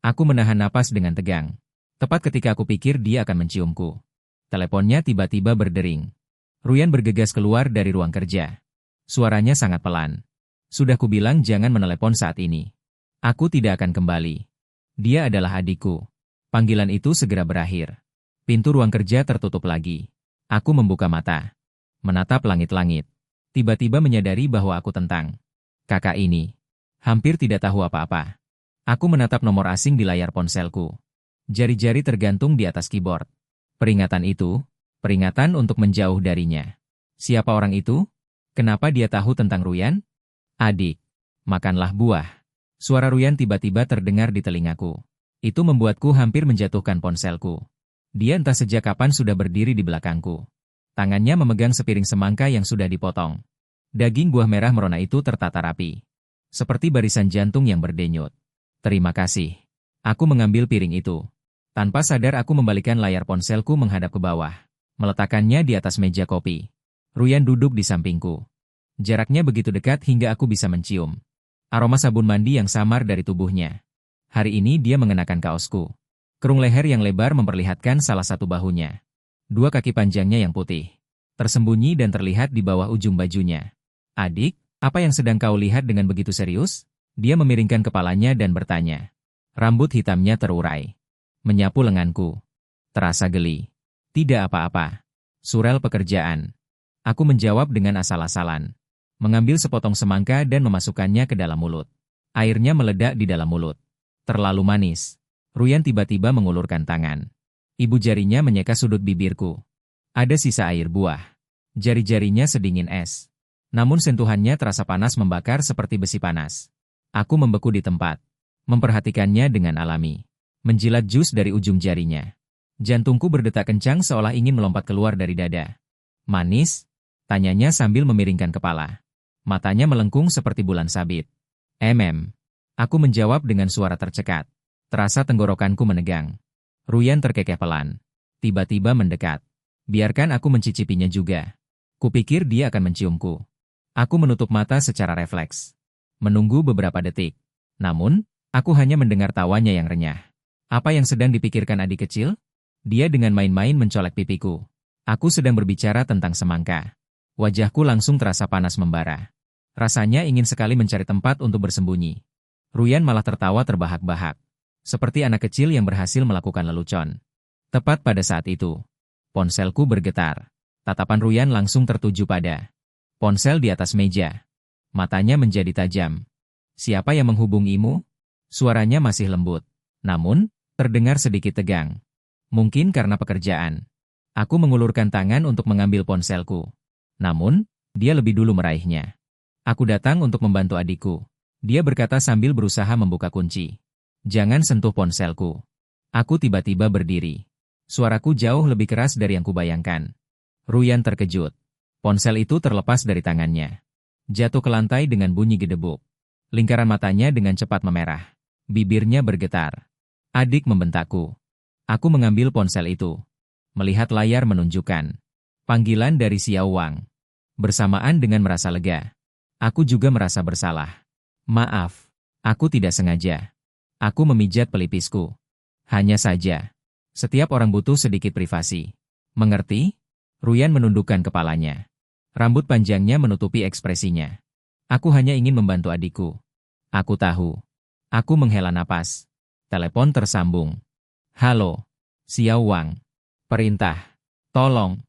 Aku menahan napas dengan tegang. Tepat ketika aku pikir dia akan menciumku. Teleponnya tiba-tiba berdering. Ruyan bergegas keluar dari ruang kerja. Suaranya sangat pelan. Sudah kubilang jangan menelepon saat ini. Aku tidak akan kembali. Dia adalah adikku. Panggilan itu segera berakhir. Pintu ruang kerja tertutup lagi. Aku membuka mata. Menatap langit-langit. Tiba-tiba menyadari bahwa aku tentang. Kakak ini. Hampir tidak tahu apa-apa. Aku menatap nomor asing di layar ponselku. Jari-jari tergantung di atas keyboard. Peringatan itu, peringatan untuk menjauh darinya. Siapa orang itu? Kenapa dia tahu tentang Ruyan? Adik, makanlah buah. Suara Ruyan tiba-tiba terdengar di telingaku. Itu membuatku hampir menjatuhkan ponselku. Dia entah sejak kapan sudah berdiri di belakangku. Tangannya memegang sepiring semangka yang sudah dipotong. Daging buah merah merona itu tertata rapi, seperti barisan jantung yang berdenyut. Terima kasih. Aku mengambil piring itu. Tanpa sadar aku membalikkan layar ponselku menghadap ke bawah, meletakkannya di atas meja kopi. Ruyan duduk di sampingku. Jaraknya begitu dekat hingga aku bisa mencium aroma sabun mandi yang samar dari tubuhnya. Hari ini dia mengenakan kaosku. Kerung leher yang lebar memperlihatkan salah satu bahunya. Dua kaki panjangnya yang putih tersembunyi dan terlihat di bawah ujung bajunya. Adik, apa yang sedang kau lihat dengan begitu serius? Dia memiringkan kepalanya dan bertanya. Rambut hitamnya terurai. Menyapu lenganku. Terasa geli. Tidak apa-apa. Surel pekerjaan. Aku menjawab dengan asal-asalan. Mengambil sepotong semangka dan memasukkannya ke dalam mulut. Airnya meledak di dalam mulut. Terlalu manis. Ruyan tiba-tiba mengulurkan tangan. Ibu jarinya menyeka sudut bibirku. Ada sisa air buah. Jari-jarinya sedingin es. Namun sentuhannya terasa panas membakar seperti besi panas. Aku membeku di tempat. Memperhatikannya dengan alami. Menjilat jus dari ujung jarinya. Jantungku berdetak kencang seolah ingin melompat keluar dari dada. Manis? Tanyanya sambil memiringkan kepala. Matanya melengkung seperti bulan sabit. Aku menjawab dengan suara tercekat. Terasa tenggorokanku menegang. Ruyan terkekeh pelan. Tiba-tiba mendekat. Biarkan aku mencicipinya juga. Kupikir dia akan menciumku. Aku menutup mata secara refleks. Menunggu beberapa detik. Namun, aku hanya mendengar tawanya yang renyah. Apa yang sedang dipikirkan adik kecil? Dia dengan main-main mencolek pipiku. Aku sedang berbicara tentang semangka. Wajahku langsung terasa panas membara. Rasanya ingin sekali mencari tempat untuk bersembunyi. Ruyan malah tertawa terbahak-bahak. Seperti anak kecil yang berhasil melakukan lelucon. Tepat pada saat itu, ponselku bergetar. Tatapan Ruyan langsung tertuju pada ponsel di atas meja. Matanya menjadi tajam. Siapa yang menghubungimu? Suaranya masih lembut. Namun, terdengar sedikit tegang. Mungkin karena pekerjaan. Aku mengulurkan tangan untuk mengambil ponselku. Namun, dia lebih dulu meraihnya. Aku datang untuk membantu adikku. Dia berkata sambil berusaha membuka kunci. Jangan sentuh ponselku. Aku tiba-tiba berdiri. Suaraku jauh lebih keras dari yang kubayangkan. Ruyan terkejut. Ponsel itu terlepas dari tangannya. Jatuh ke lantai dengan bunyi gedebuk. Lingkaran matanya dengan cepat memerah. Bibirnya bergetar. Adik, membentakku. Aku mengambil ponsel itu. Melihat layar menunjukkan panggilan dari Xiao Wang. Bersamaan dengan merasa lega. Aku juga merasa bersalah. Maaf, aku tidak sengaja. Aku memijat pelipisku. Hanya saja, setiap orang butuh sedikit privasi. Mengerti? Ruyan menundukkan kepalanya. Rambut panjangnya menutupi ekspresinya. Aku hanya ingin membantu adikku. Aku tahu. Aku menghela napas. Telepon tersambung. Halo, Xiao Wang. Perintah. Tolong.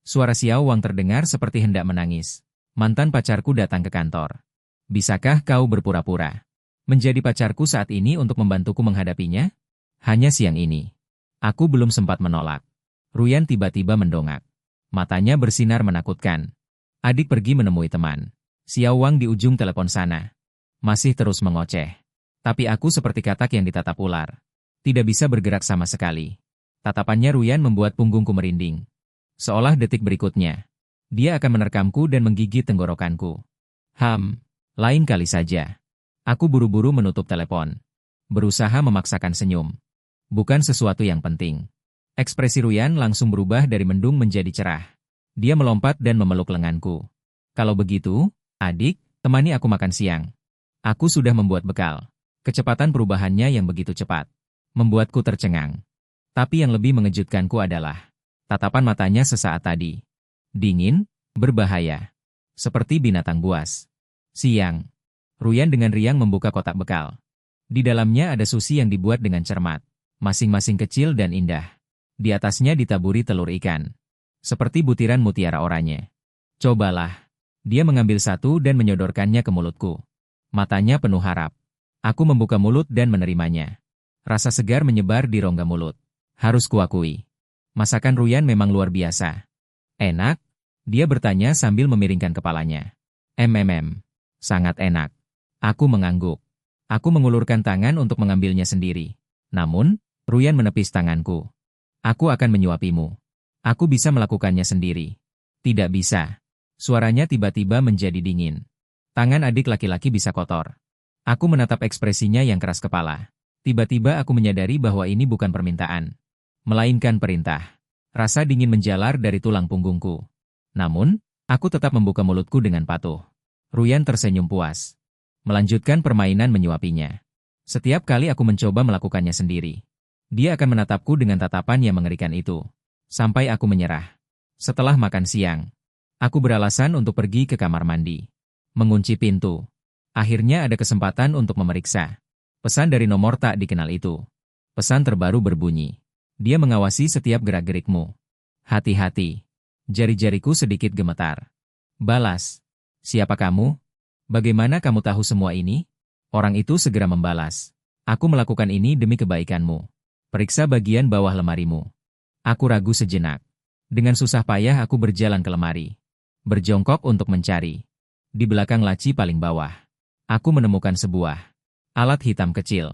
Suara Xiao Wang terdengar seperti hendak menangis. Mantan pacarku datang ke kantor. Bisakah kau berpura-pura menjadi pacarku saat ini untuk membantuku menghadapinya? Hanya siang ini. Aku belum sempat menolak. Ruyan tiba-tiba mendongak. Matanya bersinar menakutkan. Adik pergi menemui teman. Xiao Wang di ujung telepon sana. Masih terus mengoceh. Tapi aku seperti katak yang ditatap ular. Tidak bisa bergerak sama sekali. Tatapannya Ruyan membuat punggungku merinding. Seolah detik berikutnya, dia akan menerkamku dan menggigit tenggorokanku. Lain kali saja. Aku buru-buru menutup telepon. Berusaha memaksakan senyum. Bukan sesuatu yang penting. Ekspresi Ruyan langsung berubah dari mendung menjadi cerah. Dia melompat dan memeluk lenganku. Kalau begitu, adik, temani aku makan siang. Aku sudah membuat bekal. Kecepatan perubahannya yang begitu cepat membuatku tercengang. Tapi yang lebih mengejutkanku adalah tatapan matanya sesaat tadi. Dingin, berbahaya. Seperti binatang buas. Siang. Ruyan dengan riang membuka kotak bekal. Di dalamnya ada sushi yang dibuat dengan cermat. Masing-masing kecil dan indah. Di atasnya ditaburi telur ikan. Seperti butiran mutiara oranye. Cobalah. Dia mengambil satu dan menyodorkannya ke mulutku. Matanya penuh harap. Aku membuka mulut dan menerimanya. Rasa segar menyebar di rongga mulut. Harus kuakui. Masakan Ruyan memang luar biasa. Enak? Dia bertanya sambil memiringkan kepalanya. Sangat enak. Aku mengangguk. Aku mengulurkan tangan untuk mengambilnya sendiri. Namun, Ruyan menepis tanganku. Aku akan menyuapimu. Aku bisa melakukannya sendiri. Tidak bisa. Suaranya tiba-tiba menjadi dingin. Tangan adik laki-laki bisa kotor. Aku menatap ekspresinya yang keras kepala. Tiba-tiba aku menyadari bahwa ini bukan permintaan, melainkan perintah. Rasa dingin menjalar dari tulang punggungku. Namun, aku tetap membuka mulutku dengan patuh. Ruyan tersenyum puas. Melanjutkan permainan menyuapinya. Setiap kali aku mencoba melakukannya sendiri, dia akan menatapku dengan tatapan yang mengerikan itu. Sampai aku menyerah. Setelah makan siang, aku beralasan untuk pergi ke kamar mandi. Mengunci pintu. Akhirnya ada kesempatan untuk memeriksa. Pesan dari nomor tak dikenal itu. Pesan terbaru berbunyi. Dia mengawasi setiap gerak-gerikmu. Hati-hati. Jari-jariku sedikit gemetar. Balas. Siapa kamu? Bagaimana kamu tahu semua ini? Orang itu segera membalas. Aku melakukan ini demi kebaikanmu. Periksa bagian bawah lemarimu. Aku ragu sejenak. Dengan susah payah aku berjalan ke lemari. Berjongkok untuk mencari. Di belakang laci paling bawah, aku menemukan sebuah alat hitam kecil.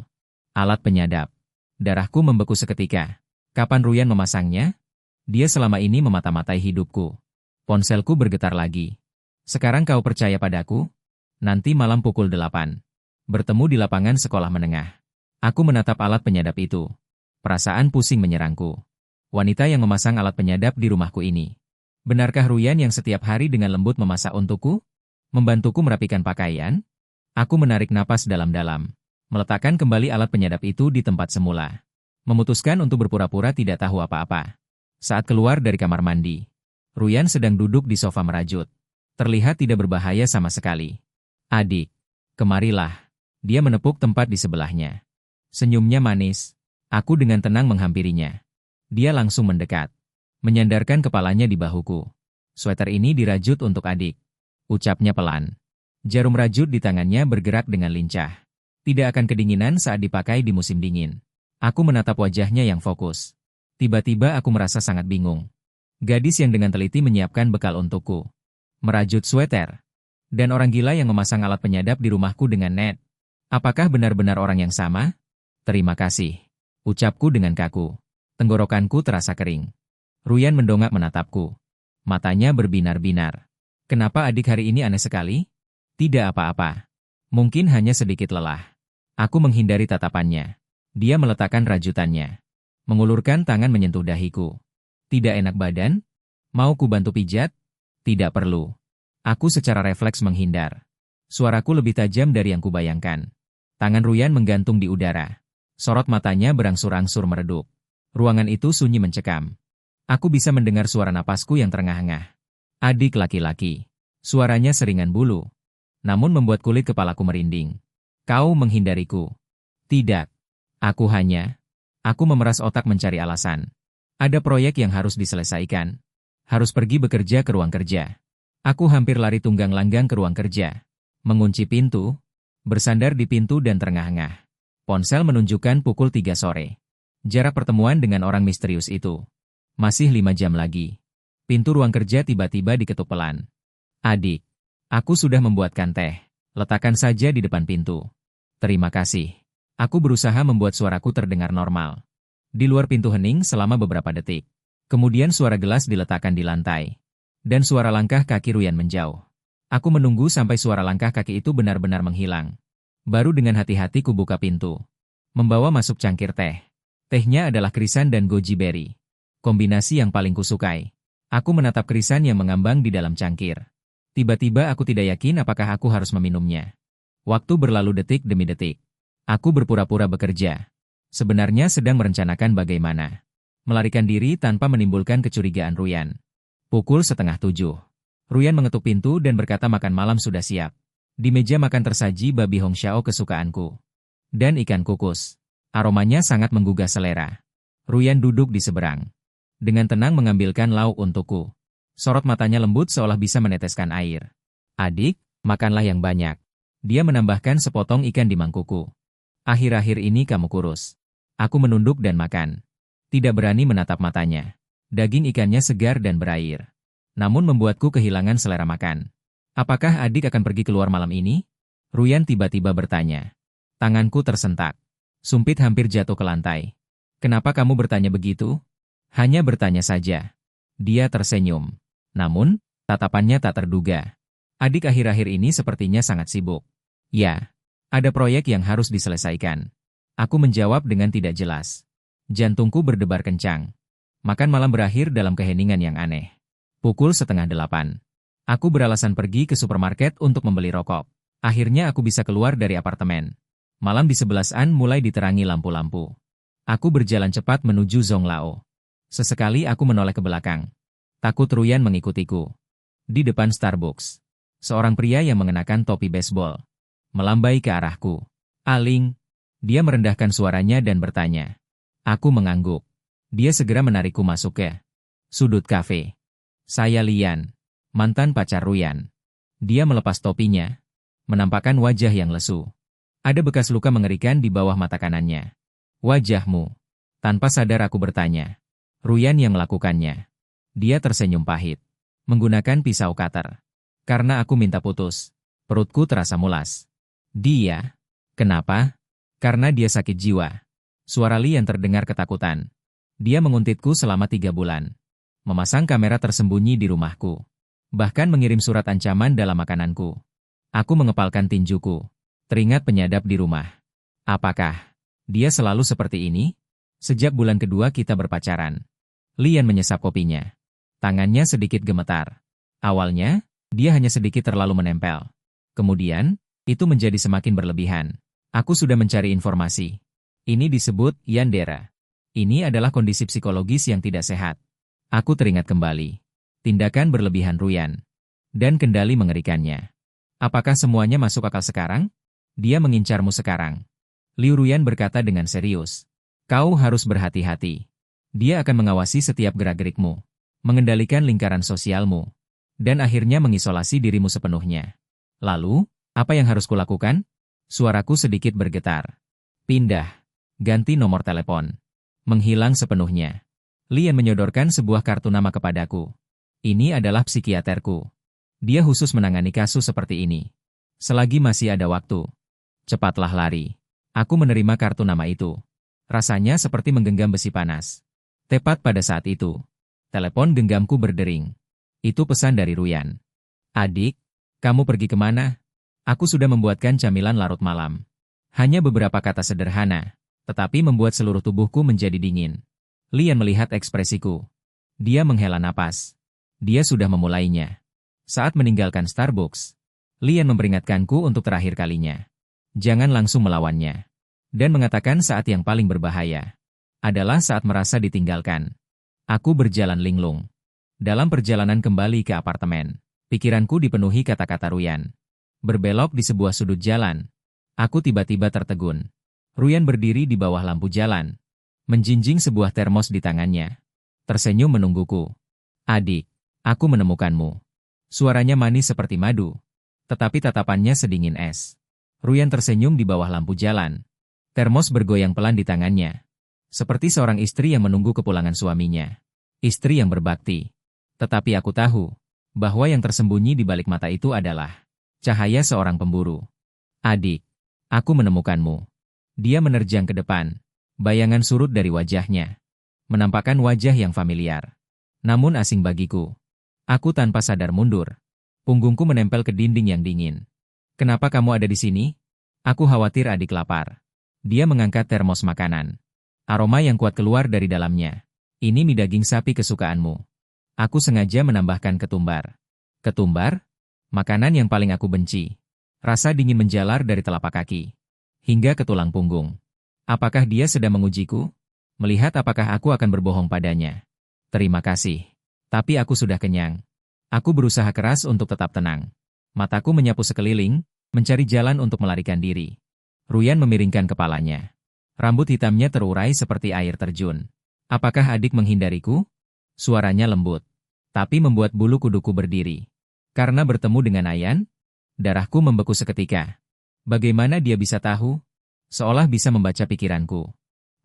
Alat penyadap. Darahku membeku seketika. Kapan Ruyan memasangnya? Dia selama ini memata-matai hidupku. Ponselku bergetar lagi. Sekarang kau percaya padaku? Nanti malam pukul 8. Bertemu di lapangan sekolah menengah. Aku menatap alat penyadap itu. Perasaan pusing menyerangku. Wanita yang memasang alat penyadap di rumahku ini. Benarkah Ruyan yang setiap hari dengan lembut memasak untukku? Membantuku merapikan pakaian? Aku menarik napas dalam-dalam. Meletakkan kembali alat penyadap itu di tempat semula. Memutuskan untuk berpura-pura tidak tahu apa-apa. Saat keluar dari kamar mandi, Ruyan sedang duduk di sofa merajut. Terlihat tidak berbahaya sama sekali. Adik, kemarilah. Dia menepuk tempat di sebelahnya. Senyumnya manis. Aku dengan tenang menghampirinya. Dia langsung mendekat. Menyandarkan kepalanya di bahuku. Sweater ini dirajut untuk adik. Ucapnya pelan. Jarum rajut di tangannya bergerak dengan lincah. Tidak akan kedinginan saat dipakai di musim dingin. Aku menatap wajahnya yang fokus. Tiba-tiba aku merasa sangat bingung. Gadis yang dengan teliti menyiapkan bekal untukku. Merajut sweater. Dan orang gila yang memasang alat penyadap di rumahku dengan net. Apakah benar-benar orang yang sama? Terima kasih. Ucapku dengan kaku. Tenggorokanku terasa kering. Ruyan mendongak menatapku. Matanya berbinar-binar. Kenapa adik hari ini aneh sekali? Tidak apa-apa. Mungkin hanya sedikit lelah. Aku menghindari tatapannya. Dia meletakkan rajutannya. Mengulurkan tangan menyentuh dahiku. Tidak enak badan? Mau ku bantu pijat? Tidak perlu. Aku secara refleks menghindar. Suaraku lebih tajam dari yang kubayangkan. Tangan Ruyan menggantung di udara. Sorot matanya berangsur-angsur meredup. Ruangan itu sunyi mencekam. Aku bisa mendengar suara napasku yang terengah-engah. Adik laki-laki. Suaranya seringan bulu. Namun membuat kulit kepalaku merinding. Kau menghindariku. Tidak. Aku memeras otak mencari alasan. Ada proyek yang harus diselesaikan. Harus pergi bekerja ke ruang kerja. Aku hampir lari tunggang-langgang ke ruang kerja. Mengunci pintu. Bersandar di pintu dan terengah-engah. Ponsel menunjukkan pukul 3 sore. Jarak pertemuan dengan orang misterius itu. Masih 5 jam lagi. Pintu ruang kerja tiba-tiba diketuk pelan. Adik, aku sudah membuatkan teh. Letakkan saja di depan pintu. Terima kasih. Aku berusaha membuat suaraku terdengar normal. Di luar pintu hening selama beberapa detik. Kemudian suara gelas diletakkan di lantai. Dan suara langkah kaki Ruyan menjauh. Aku menunggu sampai suara langkah kaki itu benar-benar menghilang. Baru dengan hati-hati ku buka pintu. Membawa masuk cangkir teh. Tehnya adalah krisan dan goji berry. Kombinasi yang paling kusukai. Aku menatap krisan yang mengambang di dalam cangkir. Tiba-tiba aku tidak yakin apakah aku harus meminumnya. Waktu berlalu detik demi detik. Aku berpura-pura bekerja. Sebenarnya sedang merencanakan bagaimana melarikan diri tanpa menimbulkan kecurigaan Ruyan. Pukul 6:30. Ruyan mengetuk pintu dan berkata makan malam sudah siap. Di meja makan tersaji babi hongxiao kesukaanku. Dan ikan kukus. Aromanya sangat menggugah selera. Ruyan duduk di seberang. Dengan tenang mengambilkan lauk untukku. Sorot matanya lembut seolah bisa meneteskan air. Adik, makanlah yang banyak. Dia menambahkan sepotong ikan di mangkuku. Akhir-akhir ini kamu kurus. Aku menunduk dan makan. Tidak berani menatap matanya. Daging ikannya segar dan berair. Namun membuatku kehilangan selera makan. Apakah adik akan pergi keluar malam ini? Ruyan tiba-tiba bertanya. Tanganku tersentak. Sumpit hampir jatuh ke lantai. Kenapa kamu bertanya begitu? Hanya bertanya saja. Dia tersenyum. Namun, tatapannya tak terduga. Adik akhir-akhir ini sepertinya sangat sibuk. Ya, ada proyek yang harus diselesaikan. Aku menjawab dengan tidak jelas. Jantungku berdebar kencang. Makan malam berakhir dalam keheningan yang aneh. Pukul 7:30. Aku beralasan pergi ke supermarket untuk membeli rokok. Akhirnya aku bisa keluar dari apartemen. Malam di sebelasan mulai diterangi lampu-lampu. Aku berjalan cepat menuju Zonglao. Sesekali aku menoleh ke belakang. Takut Ruyan mengikutiku. Di depan Starbucks, seorang pria yang mengenakan topi baseball melambai ke arahku. Aling. Dia merendahkan suaranya dan bertanya. Aku mengangguk. Dia segera menarikku masuk ke sudut kafe. Saya Lian, mantan pacar Ruyan. Dia melepas topinya, menampakkan wajah yang lesu. Ada bekas luka mengerikan di bawah mata kanannya. Wajahmu. Tanpa sadar aku bertanya. Ruyan yang melakukannya. Dia tersenyum pahit. Menggunakan pisau cutter. Karena aku minta putus. Perutku terasa mulas. Dia. Kenapa? Karena dia sakit jiwa. Suara Lian terdengar ketakutan. Dia menguntitku selama 3 bulan. Memasang kamera tersembunyi di rumahku. Bahkan mengirim surat ancaman dalam makananku. Aku mengepalkan tinjuku. Teringat penyadap di rumah. Apakah dia selalu seperti ini? Sejak bulan kedua kita berpacaran. Lian menyesap kopinya. Tangannya sedikit gemetar. Awalnya, dia hanya sedikit terlalu menempel. Kemudian, itu menjadi semakin berlebihan. Aku sudah mencari informasi. Ini disebut yandera. Ini adalah kondisi psikologis yang tidak sehat. Aku teringat kembali. Tindakan berlebihan Ruyan. Dan kendali mengerikannya. Apakah semuanya masuk akal sekarang? Dia mengincarmu sekarang. Liu Ruyan berkata dengan serius. Kau harus berhati-hati. Dia akan mengawasi setiap gerak-gerikmu, mengendalikan lingkaran sosialmu, dan akhirnya mengisolasi dirimu sepenuhnya. Lalu, apa yang harus kulakukan? Suaraku sedikit bergetar. Pindah. Ganti nomor telepon. Menghilang sepenuhnya. Lian menyodorkan sebuah kartu nama kepadaku. Ini adalah psikiaterku. Dia khusus menangani kasus seperti ini. Selagi masih ada waktu, cepatlah lari. Aku menerima kartu nama itu. Rasanya seperti menggenggam besi panas. Tepat pada saat itu, telepon genggamku berdering. Itu pesan dari Ruyan. Adik, kamu pergi kemana? Aku sudah membuatkan camilan larut malam. Hanya beberapa kata sederhana, tetapi membuat seluruh tubuhku menjadi dingin. Lian melihat ekspresiku. Dia menghela napas. Dia sudah memulainya. Saat meninggalkan Starbucks, Lian memperingatkanku untuk terakhir kalinya. Jangan langsung melawannya. Dan mengatakan saat yang paling berbahaya adalah saat merasa ditinggalkan. Aku berjalan linglung. Dalam perjalanan kembali ke apartemen, pikiranku dipenuhi kata-kata Ruyan. Berbelok di sebuah sudut jalan, aku tiba-tiba tertegun. Ruyan berdiri di bawah lampu jalan, menjinjing sebuah termos di tangannya. Tersenyum menungguku. Adik, aku menemukanmu. Suaranya manis seperti madu, tetapi tatapannya sedingin es. Ruyan tersenyum di bawah lampu jalan. Termos bergoyang pelan di tangannya. Seperti seorang istri yang menunggu kepulangan suaminya. Istri yang berbakti. Tetapi aku tahu bahwa yang tersembunyi di balik mata itu adalah cahaya seorang pemburu. Adik, aku menemukanmu. Dia menerjang ke depan. Bayangan surut dari wajahnya. Menampakkan wajah yang familiar. Namun asing bagiku. Aku tanpa sadar mundur. Punggungku menempel ke dinding yang dingin. Kenapa kamu ada di sini? Aku khawatir adik lapar. Dia mengangkat termos makanan. Aroma yang kuat keluar dari dalamnya. Ini mie daging sapi kesukaanmu. Aku sengaja menambahkan ketumbar. Ketumbar? Makanan yang paling aku benci. Rasa dingin menjalar dari telapak kaki hingga ke tulang punggung. Apakah dia sedang mengujiku? Melihat apakah aku akan berbohong padanya. Terima kasih. Tapi aku sudah kenyang. Aku berusaha keras untuk tetap tenang. Mataku menyapu sekeliling, mencari jalan untuk melarikan diri. Ruyan memiringkan kepalanya. Rambut hitamnya terurai seperti air terjun. Apakah adik menghindariku? Suaranya lembut, tapi membuat bulu kuduku berdiri. Karena bertemu dengan Ayan, darahku membeku seketika. Bagaimana dia bisa tahu? Seolah bisa membaca pikiranku.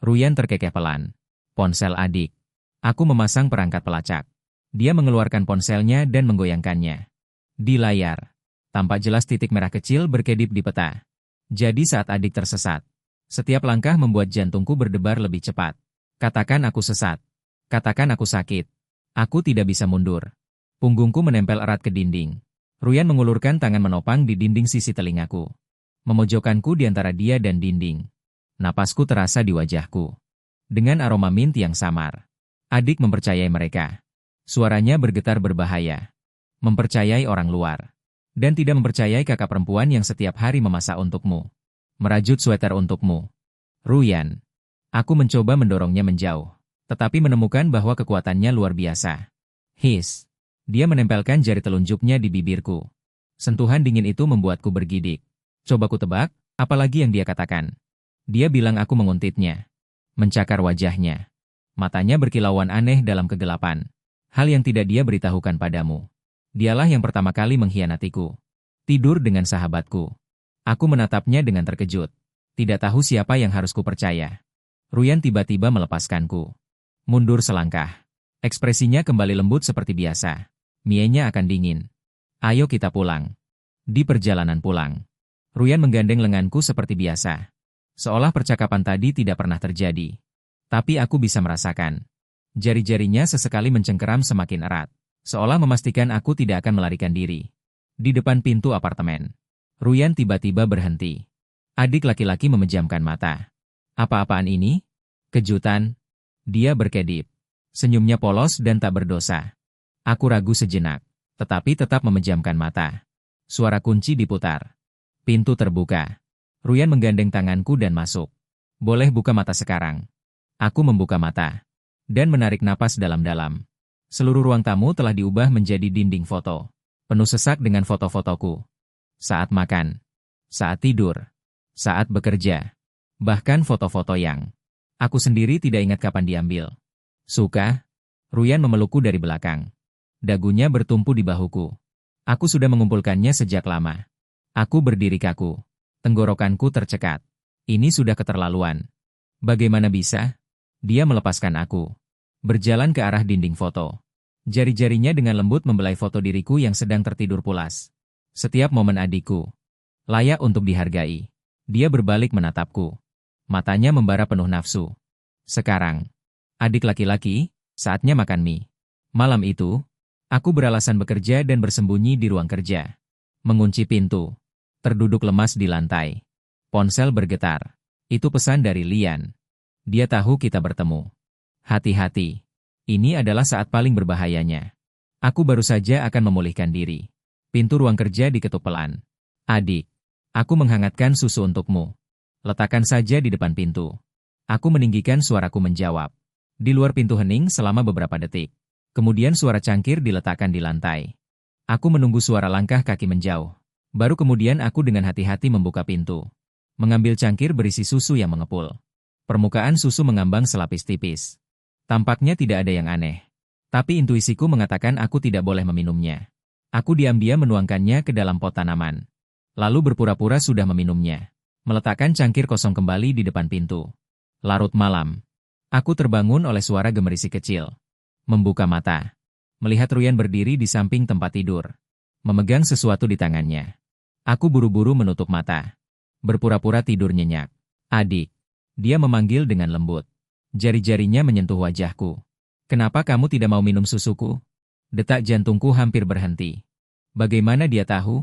Ruyan terkekeh pelan. Ponsel adik. Aku memasang perangkat pelacak. Dia mengeluarkan ponselnya dan menggoyangkannya. Di layar, tampak jelas titik merah kecil berkedip di peta. Jadi saat adik tersesat, setiap langkah membuat jantungku berdebar lebih cepat. Katakan aku sesat. Katakan aku sakit. Aku tidak bisa mundur. Punggungku menempel erat ke dinding. Ruyan mengulurkan tangan menopang di dinding sisi telingaku. Memojokkanku di antara dia dan dinding. Napasku terasa di wajahku. Dengan aroma mint yang samar. Adik mempercayai mereka. Suaranya bergetar berbahaya. Mempercayai orang luar. Dan tidak mempercayai kakak perempuan yang setiap hari memasak untukmu. Merajut sweater untukmu. Ruyan. Aku mencoba mendorongnya menjauh. Tetapi menemukan bahwa kekuatannya luar biasa. His. Dia menempelkan jari telunjuknya di bibirku. Sentuhan dingin itu membuatku bergidik. Coba ku tebak, apalagi yang dia katakan. Dia bilang aku menguntitnya. Mencakar wajahnya. Matanya berkilauan aneh dalam kegelapan. Hal yang tidak dia beritahukan padamu. Dialah yang pertama kali mengkhianatiku. Tidur dengan sahabatku. Aku menatapnya dengan terkejut. Tidak tahu siapa yang harus kupercaya. Ruyan tiba-tiba melepaskanku. Mundur selangkah. Ekspresinya kembali lembut seperti biasa. Mienya akan dingin. Ayo kita pulang. Di perjalanan pulang. Ruyan menggandeng lenganku seperti biasa. Seolah percakapan tadi tidak pernah terjadi. Tapi aku bisa merasakan. Jari-jarinya sesekali mencengkeram semakin erat. Seolah memastikan aku tidak akan melarikan diri. Di depan pintu apartemen. Ruyan tiba-tiba berhenti. Adik laki-laki memejamkan mata. Apa-apaan ini? Kejutan? Dia berkedip. Senyumnya polos dan tak berdosa. Aku ragu sejenak, tetapi tetap memejamkan mata. Suara kunci diputar. Pintu terbuka. Ruyan menggandeng tanganku dan masuk. Boleh buka mata sekarang. Aku membuka mata. Dan menarik napas dalam-dalam. Seluruh ruang tamu telah diubah menjadi dinding foto. Penuh sesak dengan foto-fotoku. Saat makan. Saat tidur. Saat bekerja. Bahkan foto-foto yang aku sendiri tidak ingat kapan diambil. Suka? Ruyan memelukku dari belakang. Dagunya bertumpu di bahuku. Aku sudah mengumpulkannya sejak lama. Aku berdiri kaku. Tenggorokanku tercekat. Ini sudah keterlaluan. Bagaimana bisa? Dia melepaskan aku. Berjalan ke arah dinding foto. Jari-jarinya dengan lembut membelai foto diriku yang sedang tertidur pulas. Setiap momen adikku. Layak untuk dihargai. Dia berbalik menatapku. Matanya membara penuh nafsu. Sekarang. Adik laki-laki, saatnya makan mie. Malam itu, aku beralasan bekerja dan bersembunyi di ruang kerja. Mengunci pintu. Terduduk lemas di lantai. Ponsel bergetar. Itu pesan dari Lian. Dia tahu kita bertemu. Hati-hati. Ini adalah saat paling berbahayanya. Aku baru saja akan memulihkan diri. Pintu ruang kerja diketuk pelan. Adik. Aku menghangatkan susu untukmu. Letakkan saja di depan pintu. Aku meninggikan suaraku menjawab. Di luar pintu hening selama beberapa detik. Kemudian suara cangkir diletakkan di lantai. Aku menunggu suara langkah kaki menjauh. Baru kemudian aku dengan hati-hati membuka pintu. Mengambil cangkir berisi susu yang mengepul. Permukaan susu mengambang selapis tipis. Tampaknya tidak ada yang aneh. Tapi intuisiku mengatakan aku tidak boleh meminumnya. Aku diam-diam menuangkannya ke dalam pot tanaman. Lalu berpura-pura sudah meminumnya. Meletakkan cangkir kosong kembali di depan pintu. Larut malam. Aku terbangun oleh suara gemerisik kecil. Membuka mata. Melihat Ruyan berdiri di samping tempat tidur. Memegang sesuatu di tangannya. Aku buru-buru menutup mata. Berpura-pura tidur nyenyak. Adik. Dia memanggil dengan lembut. Jari-jarinya menyentuh wajahku. Kenapa kamu tidak mau minum susuku? Detak jantungku hampir berhenti. Bagaimana dia tahu?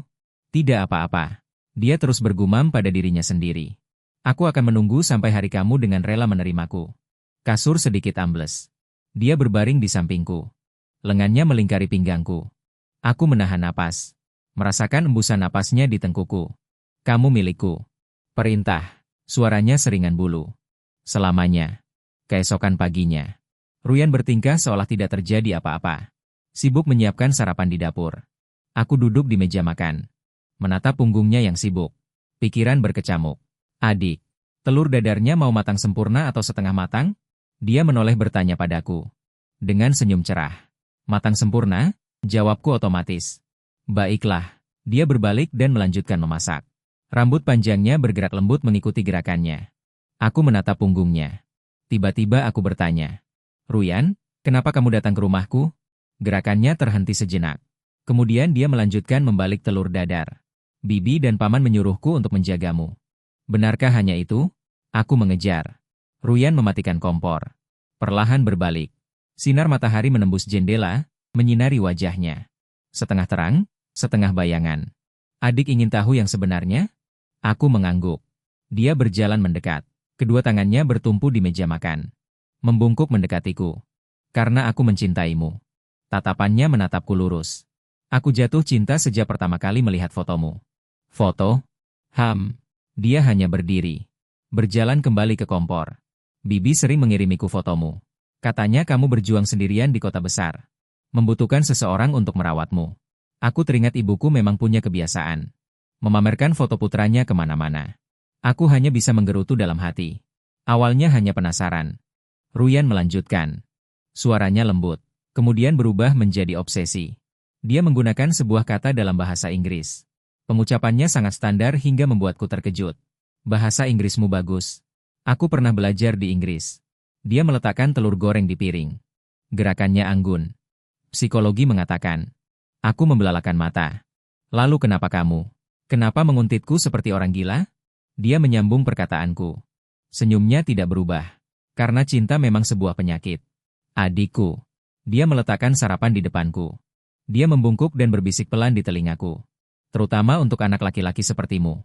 Tidak apa-apa. Dia terus bergumam pada dirinya sendiri. Aku akan menunggu sampai hari kamu dengan rela menerimaku. Kasur sedikit ambles. Dia berbaring di sampingku. Lengannya melingkari pinggangku. Aku menahan napas. Merasakan embusan napasnya di tengkuku. Kamu milikku. Perintah. Suaranya seringan bulu. Selamanya. Keesokan paginya. Ruyan bertingkah seolah tidak terjadi apa-apa. Sibuk menyiapkan sarapan di dapur. Aku duduk di meja makan. Menatap punggungnya yang sibuk. Pikiran berkecamuk. Adik. Telur dadarnya mau matang sempurna atau setengah matang? Dia menoleh bertanya padaku. Dengan senyum cerah. Matang sempurna? Jawabku otomatis. Baiklah. Dia berbalik dan melanjutkan memasak. Rambut panjangnya bergerak lembut mengikuti gerakannya. Aku menatap punggungnya. Tiba-tiba aku bertanya. Ruyan, kenapa kamu datang ke rumahku? Gerakannya terhenti sejenak. Kemudian dia melanjutkan membalik telur dadar. Bibi dan paman menyuruhku untuk menjagamu. Benarkah hanya itu? Aku mengejar. Ruyan mematikan kompor. Perlahan berbalik. Sinar matahari menembus jendela, menyinari wajahnya. Setengah terang, setengah bayangan. Adik ingin tahu yang sebenarnya? Aku mengangguk. Dia berjalan mendekat. Kedua tangannya bertumpu di meja makan. Membungkuk mendekatiku. Karena aku mencintaimu. Tatapannya menatapku lurus. Aku jatuh cinta sejak pertama kali melihat fotomu. Foto? Dia hanya berdiri. Berjalan kembali ke kompor. Bibi sering mengirimiku fotomu. Katanya kamu berjuang sendirian di kota besar. Membutuhkan seseorang untuk merawatmu. Aku teringat ibuku memang punya kebiasaan. Memamerkan foto putranya kemana-mana. Aku hanya bisa menggerutu dalam hati. Awalnya hanya penasaran. Ruyan melanjutkan. Suaranya lembut. Kemudian berubah menjadi obsesi. Dia menggunakan sebuah kata dalam bahasa Inggris. Pengucapannya sangat standar hingga membuatku terkejut. Bahasa Inggrismu bagus. Aku pernah belajar di Inggris. Dia meletakkan telur goreng di piring. Gerakannya anggun. Psikologi mengatakan. Aku membelalakan mata. Lalu kenapa kamu? Kenapa menguntitku seperti orang gila? Dia menyambung perkataanku. Senyumnya tidak berubah. Karena cinta memang sebuah penyakit. Adikku. Dia meletakkan sarapan di depanku. Dia membungkuk dan berbisik pelan di telingaku. Terutama untuk anak laki-laki sepertimu.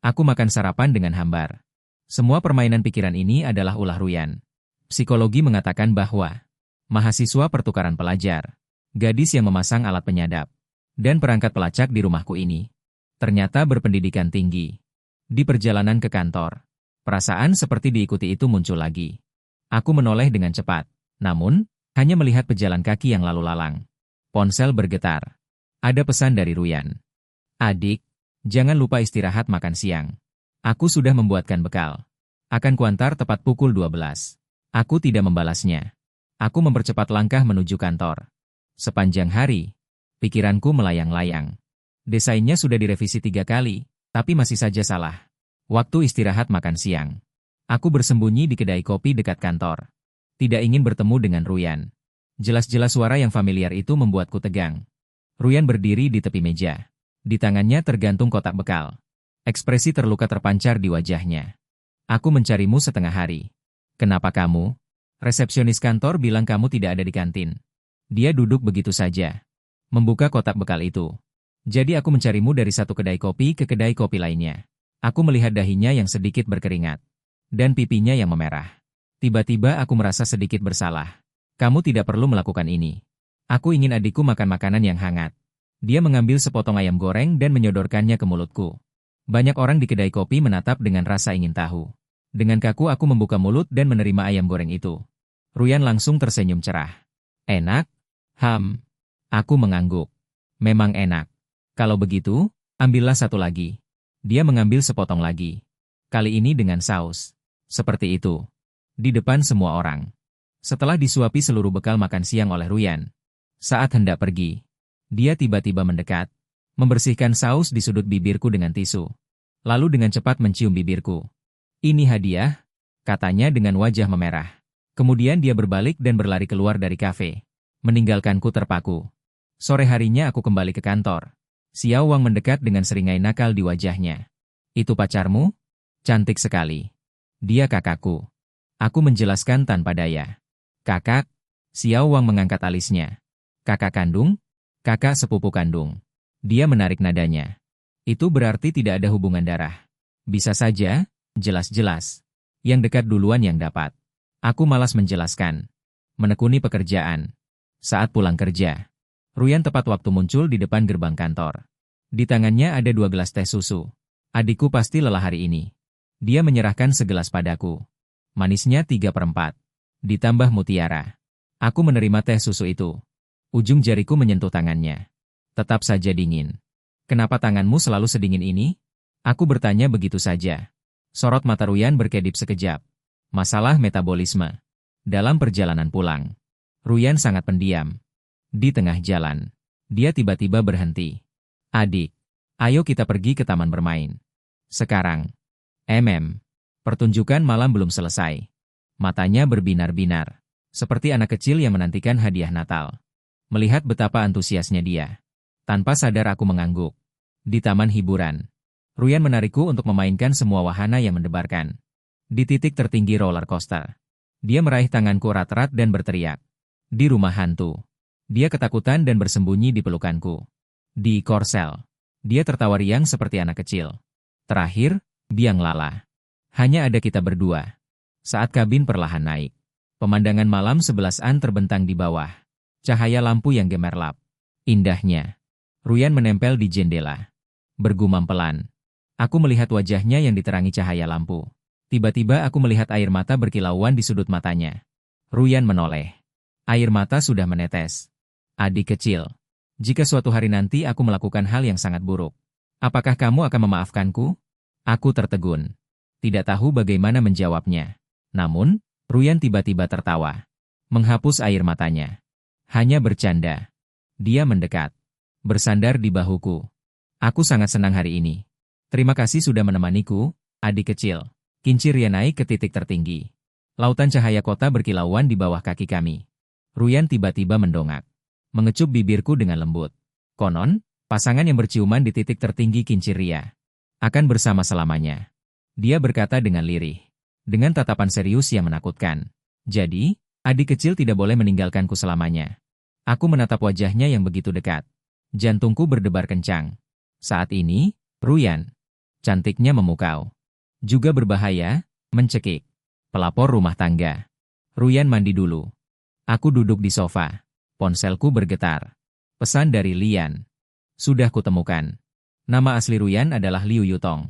Aku makan sarapan dengan hambar. Semua permainan pikiran ini adalah ulah Ruyan. Psikologi mengatakan bahwa mahasiswa pertukaran pelajar, gadis yang memasang alat penyadap, dan perangkat pelacak di rumahku ini, ternyata berpendidikan tinggi. Di perjalanan ke kantor, perasaan seperti diikuti itu muncul lagi. Aku menoleh dengan cepat, namun, hanya melihat pejalan kaki yang lalu lalang. Ponsel bergetar. Ada pesan dari Ruyan. Adik, jangan lupa istirahat makan siang. Aku sudah membuatkan bekal. Akan kuantar tepat pukul 12. Aku tidak membalasnya. Aku mempercepat langkah menuju kantor. Sepanjang hari, pikiranku melayang-layang. Desainnya sudah direvisi 3 kali, tapi masih saja salah. Waktu istirahat makan siang. Aku bersembunyi di kedai kopi dekat kantor. Tidak ingin bertemu dengan Ruyan. Jelas-jelas suara yang familiar itu membuatku tegang. Ruyan berdiri di tepi meja. Di tangannya tergantung kotak bekal. Ekspresi terluka terpancar di wajahnya. Aku mencarimu setengah hari. Kenapa kamu? Resepsionis kantor bilang kamu tidak ada di kantin. Dia duduk begitu saja. Membuka kotak bekal itu. Jadi aku mencarimu dari satu kedai kopi ke kedai kopi lainnya. Aku melihat dahinya yang sedikit berkeringat. Dan pipinya yang memerah. Tiba-tiba aku merasa sedikit bersalah. Kamu tidak perlu melakukan ini. Aku ingin adikku makan makanan yang hangat. Dia mengambil sepotong ayam goreng dan menyodorkannya ke mulutku. Banyak orang di kedai kopi menatap dengan rasa ingin tahu. Dengan kaku aku membuka mulut dan menerima ayam goreng itu. Ruyan langsung tersenyum cerah. Enak? Aku mengangguk. Memang enak. Kalau begitu, ambillah satu lagi. Dia mengambil sepotong lagi. Kali ini dengan saus. Seperti itu. Di depan semua orang. Setelah disuapi seluruh bekal makan siang oleh Ruyan, saat hendak pergi, dia tiba-tiba mendekat, membersihkan saus di sudut bibirku dengan tisu, lalu dengan cepat mencium bibirku. Ini hadiah, katanya dengan wajah memerah. Kemudian dia berbalik dan berlari keluar dari kafe, meninggalkanku terpaku. Sore harinya aku kembali ke kantor. Xiao Wang mendekat dengan seringai nakal di wajahnya. Itu pacarmu? Cantik sekali. Dia kakakku. Aku menjelaskan tanpa daya. Kakak? Xiao Wang mengangkat alisnya. Kakak kandung? Kakak sepupu kandung. Dia menarik nadanya. Itu berarti tidak ada hubungan darah. Bisa saja, jelas-jelas. Yang dekat duluan yang dapat. Aku malas menjelaskan. Menekuni pekerjaan. Saat pulang kerja, Ruyan tepat waktu muncul di depan gerbang kantor. Di tangannya ada 2 gelas teh susu. Adikku pasti lelah hari ini. Dia menyerahkan segelas padaku. Manisnya 3/4. Ditambah mutiara. Aku menerima teh susu itu. Ujung jariku menyentuh tangannya. Tetap saja dingin. Kenapa tanganmu selalu sedingin ini? Aku bertanya begitu saja. Sorot mata Ruyan berkedip sekejap. Masalah metabolisme. Dalam perjalanan pulang, Ruyan sangat pendiam. Di tengah jalan, dia tiba-tiba berhenti. Adik, ayo kita pergi ke taman bermain. Sekarang. Pertunjukan malam belum selesai. Matanya berbinar-binar, seperti anak kecil yang menantikan hadiah Natal. Melihat betapa antusiasnya dia, tanpa sadar aku mengangguk. Di taman hiburan, Ruyan menarikku untuk memainkan semua wahana yang mendebarkan. Di titik tertinggi roller coaster, dia meraih tanganku erat-erat dan berteriak. Di rumah hantu. Dia ketakutan dan bersembunyi di pelukanku. Di Korsel. Dia tertawa riang seperti anak kecil. Terakhir, biang lala. Hanya ada kita berdua. Saat kabin perlahan naik. Pemandangan malam 11-an terbentang di bawah. Cahaya lampu yang gemerlap. Indahnya. Ruyan menempel di jendela. Bergumam pelan. Aku melihat wajahnya yang diterangi cahaya lampu. Tiba-tiba aku melihat air mata berkilauan di sudut matanya. Ruyan menoleh. Air mata sudah menetes. Adik kecil. Jika suatu hari nanti aku melakukan hal yang sangat buruk, apakah kamu akan memaafkanku? Aku tertegun. Tidak tahu bagaimana menjawabnya. Namun, Ruyan tiba-tiba tertawa. Menghapus air matanya. Hanya bercanda. Dia mendekat. Bersandar di bahuku. Aku sangat senang hari ini. Terima kasih sudah menemaniku, adik kecil. Kincir Ria naik ke titik tertinggi. Lautan cahaya kota berkilauan di bawah kaki kami. Ruyan tiba-tiba mendongak. Mengecup bibirku dengan lembut. Konon, pasangan yang berciuman di titik tertinggi Kincir Ria akan bersama selamanya. Dia berkata dengan lirih. Dengan tatapan serius yang menakutkan. Jadi, adik kecil tidak boleh meninggalkanku selamanya. Aku menatap wajahnya yang begitu dekat. Jantungku berdebar kencang. Saat ini, Ruyan. Cantiknya memukau. Juga berbahaya, mencekik. Pelapor rumah tangga. Ruyan mandi dulu. Aku duduk di sofa. Ponselku bergetar. Pesan dari Lian. Sudah kutemukan. Nama asli Ruyan adalah Liu Yutong.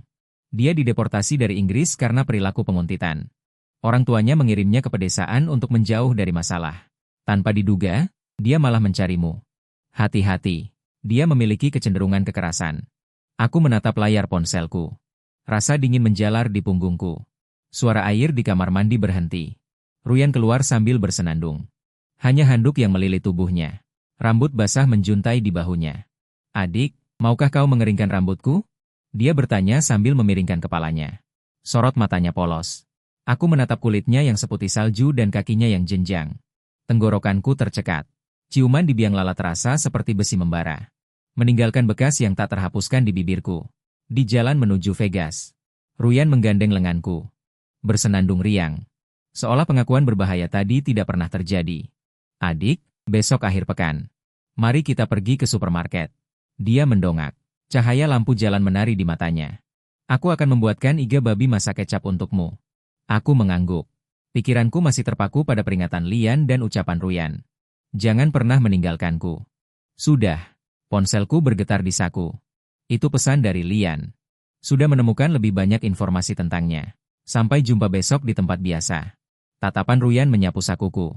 Dia dideportasi dari Inggris karena perilaku penguntitan. Orang tuanya mengirimnya ke pedesaan untuk menjauh dari masalah. Tanpa diduga, dia malah mencarimu. Hati-hati. Dia memiliki kecenderungan kekerasan. Aku menatap layar ponselku. Rasa dingin menjalar di punggungku. Suara air di kamar mandi berhenti. Ruyan keluar sambil bersenandung. Hanya handuk yang melilit tubuhnya. Rambut basah menjuntai di bahunya. Adik, maukah kau mengeringkan rambutku? Dia bertanya sambil memiringkan kepalanya. Sorot matanya polos. Aku menatap kulitnya yang seputih salju dan kakinya yang jenjang. Tenggorokanku tercekat. Ciuman di biang lala terasa seperti besi membara. Meninggalkan bekas yang tak terhapuskan di bibirku. Di jalan menuju Vegas. Ruyan menggandeng lenganku. Bersenandung riang. Seolah pengakuan berbahaya tadi tidak pernah terjadi. Adik, besok akhir pekan. Mari kita pergi ke supermarket. Dia mendongak. Cahaya lampu jalan menari di matanya. Aku akan membuatkan iga babi masak kecap untukmu. Aku mengangguk. Pikiranku masih terpaku pada peringatan Lian dan ucapan Ruyan. Jangan pernah meninggalkanku. Sudah. Ponselku bergetar di saku. Itu pesan dari Lian. Sudah menemukan lebih banyak informasi tentangnya. Sampai jumpa besok di tempat biasa. Tatapan Ruyan menyapu sakuku.